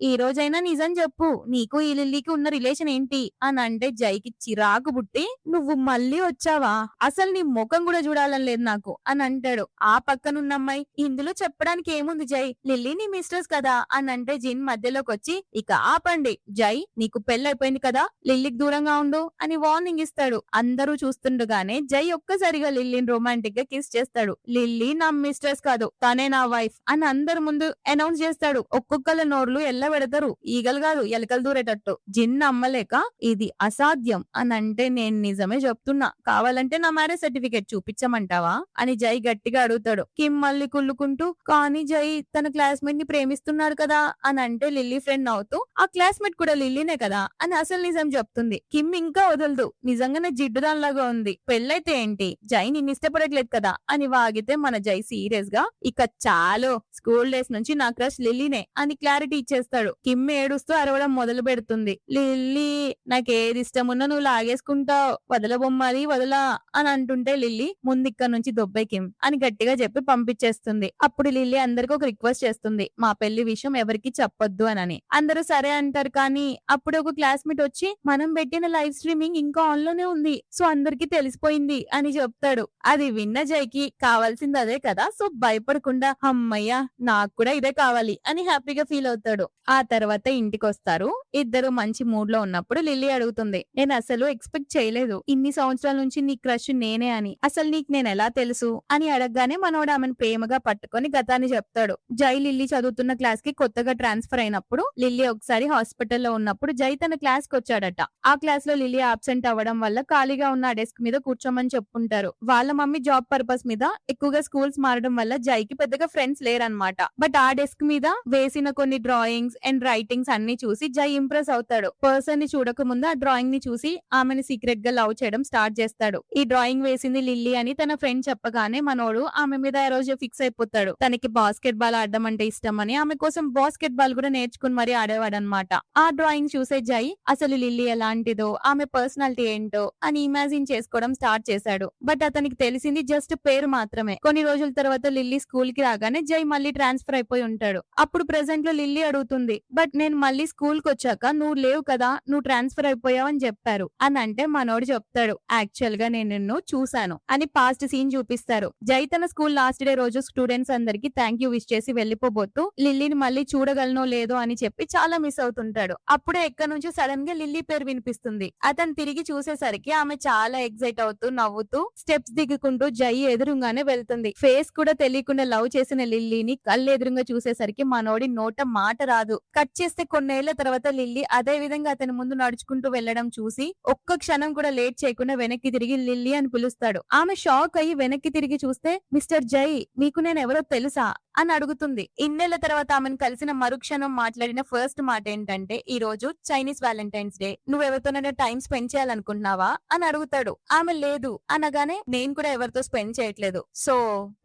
ఈ రోజైనా నిజం చెప్పు, నీకు ఈ లిల్లీకి ఉన్న రిలేషన్ ఏంటి అని అంటే జైకి చిరాకు పుట్టి, నువ్వు మళ్ళీ వచ్చావా, అసలు నీ ముఖం కూడా చూడాలని లేదు నాకు అని అంటాడు. ఆ పక్కనున్న అమ్మాయి, ఇందులో చెప్పడానికి ఏముంది జై, లిల్లీ నీ మిస్టర్స్ కదా అని అంటే జిన్ మధ్యలోకి వచ్చి, ఇక ఆపండి జై, నీకు పెళ్ళైపోయింది కదా, లిల్లీకి దూరంగా ఉండు అని వార్నింగ్ ఇస్తాడు. అందరూ చూస్తుండగానే జై ఒక్కసారిగా లిల్లీని రొమాంటిక్ గా కిస్ చేస్తాడు. లిల్లీ నా మిస్టర్స్ కాదు, తనే నా వైఫ్ అని అందరి ముందు అనౌన్స్ చేస్తాడు. ఒక్కొక్కళ్ళ నోర్లు ఎల్ల పెడతారు, ఈగలు కాదు ఎలకలు దూరేటట్టు. జిన్ నమ్మలేక, ఇది అసాధ్యం అని అంటే, నేను నిజమే చెప్తున్నా, కావాలంటే నా మ్యారేజ్ సర్టిఫికేట్ చూపించమంటావా అని జై గట్టిగా అడుగుతాడు. కిమ్ మళ్ళీ కుళ్ళుకుంటూ, కానీ జై తన క్లాస్మేట్ ని ప్రేమిస్తున్నాడు కదా అని అంటే లిల్లీ ఫ్రెండ్ అవుతూ, ఆ క్లాస్మేట్ కూడా లిల్లీనే కదా అని అసలు నిజం చెప్తుంది. కిమ్ ఇంకా వదలదు, నిజంగానే జిడ్డు దానిలాగా ఉంది, పెళ్ళైతే ఏంటి, జై నిన్ను ఇష్టపడట్లేదు కదా అని వాగితే మన జై సీరియస్ గా, ఇక చాలు, స్కూల్ డేస్ నుంచి నా క్రష్ లిల్లీనే అని క్లారిటీ ఇచ్చేస్తాడు. కిమ్ ఏడుస్తూ అరవడం మొదలు పెడుతుంది. లిల్లీ నాకేది ఇష్టం ఉన్నా నువ్వు లాగేసుకుంటావు, వదలబొమ్మాలి వదలా అని అంటుంటే లిల్లీ, ముందు ఇక్కడ నుంచి దొబ్బై కిమ్ అని గట్టిగా చెప్పి పంపించేస్తుంది. అప్పుడు లిల్లీ అందరికి ఒక రిక్వెస్ట్ చేస్తుంది, మా పెళ్లి విషయం ఎవరికి చెప్పొద్దు అని. అందరూ సరే అంటారు. కానీ అప్పుడు ఒక క్లాస్మేట్ వచ్చి, మనం పెట్టిన లైవ్ స్ట్రీమింగ్ ఇంకా ఆన్ లోనే ఉంది, సో అందరికి తెలిసిపోయింది అని చెప్తాడు. అది విన్న జైకి కావాల్సింది అదే కదా, సో భయపడకుండా అమ్మయ్య నాకు కూడా ఇదే కావాలి అని హ్యాపీగా ఫీల్ అవుతాడు. ఆ తర్వాత ఇంటికి వస్తారు. ఇద్దరు మంచి మూడ్ లో ఉన్నప్పుడు లిల్లీ అడుగుతుంది, నేను అసలు ఎక్స్పెక్ట్ చేయలేదు ఇన్ని సంవత్సరాల నుంచి నీ క్రష్ నేనే అని, అసలు నీకు నేను ఎలా తెలుసు అని అడగగానే మనోడు ఆమెను ప్రేమగా పట్టుకొని గతాన్ని చెప్తాడు. జై లిల్లీ చదువుతున్న క్లాస్ కి కొత్తగా ట్రాన్స్ఫర్ అయినప్పుడు లిల్లీ ఒకసారి హాస్పిటల్లో ఉన్నప్పుడు జై తన క్లాస్ కి వచ్చాడట. ఆ క్లాస్ లో లిల్లీ ఆబ్సెంట్ అవ్వడం వల్ల ఖాళీగా ఉన్న ఆ డెస్క్ మీద కూర్చోమని చెప్పుంటారు. వాళ్ళ మమ్మీ జాబ్ పర్పస్ మీద ఎక్కువగా స్కూల్స్ మారడం వల్ల జైకి పెద్దగా ఫ్రెండ్స్ లేరనమాట. బట్ ఆ డెస్క్ మీద వేసిన కొన్ని డ్రాయింగ్స్ అండ్ రైటింగ్స్ అన్ని చూసి జై ఇంప్రెస్ అవుతాడు. పర్సన్ ని చూడక ముందు ఆ డ్రాయింగ్ ని చూసి ఆమెను సీక్రెట్ గా లవ్ చేయడం స్టార్ట్ చేస్తాడు. ఈ డ్రాయింగ్ వేసింది లిల్లీ అని తన ఫ్రెండ్ చెప్పగానే మనోడు ఆమె మీద ఆ రోజు ఫిక్స్ అయిపోతాడు. తనకి బాస్కెట్ బాల్ ఆడడం అంటే ఇష్టం అని ఆమె కోసం బాస్కెట్ బాల్ కూడా నేర్చుకుని మరీ ఆడేవాడు అనమాట. ఆ డ్రాయింగ్ చూసే జై అసలు లిల్లీ ఎలాంటిదో, ఆమె పర్సనాలిటీ ఏంటో అని ఇమాజిన్ చేసుకోవడం స్టార్ట్ చేశాడు. బట్ అతనికి తెలిసింది జస్ట్ పేరు మాత్రమే. కొన్ని రోజుల తర్వాత లిల్లీ స్కూల్ కి రాగానే జై మళ్ళీ ట్రాన్స్ఫర్ అయిపోయి ఉంటాడు. అప్పుడు ప్రెసెంట్ లో లిల్లీ అడుగుతుంది, బట్ నేను మళ్ళీ స్కూల్ కి వచ్చాక నువ్వు లేవు కదా, నువ్వు ట్రాన్స్ఫర్ అయిపోయావు అని చెప్పారు అని అంటే మనోడు చెప్తాడు, యాక్చువల్ గా నేను నిన్ను చూశాను అని పాస్ట్ సీన్ చూపిస్తారు. జై తన స్కూల్ లాస్ట్ డే రోజు స్టూడెంట్స్ అందరికి థ్యాంక్ యూ విష్ చేసి వెళ్లిపోబోతూ లిల్లీని మళ్ళీ చూడగలనో లేదో అని చెప్పి చాలా మిస్ అవుతుంటాడు. అప్పుడే ఎక్కడి నుంచో సడన్ గా లిల్లీ పేరు వినిపిస్తుంది. అతను తిరిగి చూసేసరికి ఆమె చాలా ఎక్సైట్ అవుతూ నవ్వుతూ స్టెప్స్ దిగుకుంటూ జై ఎదురుగానే వెళ్తుంది. ఫేస్ కూడా తెలియకుండా లవ్ చేసిన లిల్లీని కళ్ళు ఎదురుగా చూసేసరికి మనోడి నోట మాట రాదు. కట్ చేస్తే కొన్నేళ్ల తర్వాత లిల్లీ అదే విధంగా అతని ముందు నడుచుకుంటూ వెళ్లడం చూసి ఒక్క క్షణం కూడా లేట్ చేయకుండా వెనక్కి తిరిగి లిల్లీ అని పిలుస్తాడు. ఆమె షాక్ అయ్యి వెనక్కి తిరిగి చూస్తే, మిస్టర్ జై మీకు నేను ఎవరో తెలుసా అని అడుగుతుంది. ఇన్నేళ్ల తర్వాత ఆమెను కలిసిన మరుక్షణం మాట్లాడిన ఫస్ట్ మాట ఏంటంటే, ఈ రోజు చైనీస్ వ్యాలంటైన్స్ డే, నువ్వెవరితోనైనా టైం స్పెండ్ చేయాలనుకుంటున్నావా అని అడుగుతాడు. ఆమె లేదు అనగానే, నేను కూడా ఎవరితో స్పెండ్ చేయట్లేదు, సో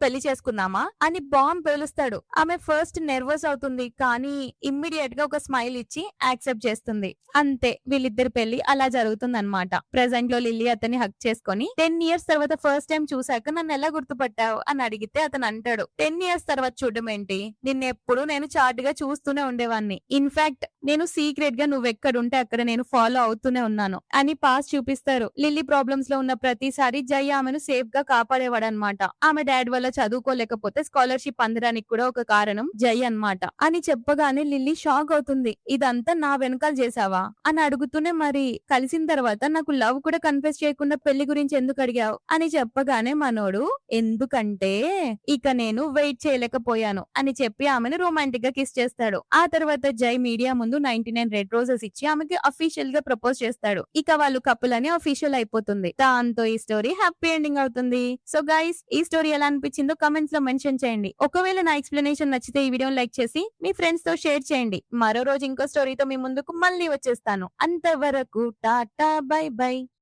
పెళ్లి చేసుకుందామా అని బాంబ్ పేలుస్తాడు. ఆమె ఫస్ట్ నర్వస్ అవుతుంది, కానీ ఇమ్మీడియట్ గా ఒక స్మైల్ ఇచ్చి యాక్సెప్ట్ చేస్తుంది. అంతే, వీళ్ళిద్దరి పెళ్లి అలా జరుగుతుంది అనమాట. ప్రెసెంట్ లో లిల్లీ అతన్ని హక్ చేసుకొని, 10 years తర్వాత ఫస్ట్ టైం చూసాక నన్ను ఎలా గుర్తుపట్టావు అని అడిగితే అతను అంటాడు, 10 years తర్వాత చూడడం ఏంటి, నిన్నెప్పుడు నేను చాటుగా చూస్తూనే ఉండేవాన్ని. ఇన్ఫాక్ట్ నేను సీక్రెట్ గా నువ్వెక్కడుంటే అక్కడ నేను ఫాలో అవుతూనే ఉన్నాను అని పాస్ చూపిస్తారు. లిల్లీ ప్రాబ్లమ్స్ లో ఉన్న ప్రతిసారి జై ఆమెను సేఫ్ గా కాపాడేవాడనమాట. ఆమె డాడ్ వల్ల చదువుకోలేకపోతే స్కాలర్షిప్ అందడానికి కూడా ఒక కారణం జై అన్నమాట అని చెప్పగానే లిల్లీ షాక్ అవుతుంది. ఇదంతా నా వెనకాల చేసావా అని అడుగుతూనే, మరి కలిసిన తర్వాత నాకు లవ్ కూడా కన్ఫెస్ చేయకుండా పెళ్లి గురించి ఎందుకు అడిగావు అని చెప్పగానే మనోడు, ఎందుకంటే ఇక నేను వెయిట్ చేయలేకపోయాను అని చెప్పి ఆమెను రొమాంటిక్ గా కిస్ చేస్తాడు. ఆ తర్వాత జై మీడియా ముందు 99 రెడ్ రోజెస్ ఇచ్చి ఆమెకి అఫీషియల్ గా ప్రపోజ్ చేస్తాడు. ఇక వాళ్ళు కపుల్ అని అఫీషియల్ అయిపోతుంది. దాంతో ఈ స్టోరీ హ్యాపీ ఎండింగ్ అవుతుంది. సో గైస్, ఈ స్టోరీ ఎలా అనిపించిందో కమెంట్స్ లో మెన్షన్ చేయండి. ఒకవేళ నా ఎక్స్ప్లెనేషన్ నచ్చితే ఈ వీడియోని లైక్ చేసి మీ ఫ్రెండ్స్ తో షేర్ చేయండి. మరో రోజు ఇంకో స్టోరీతో మీ ముందుకు మళ్ళీ వచ్చేస్తాను. అంతవరకు టాటా బై బై.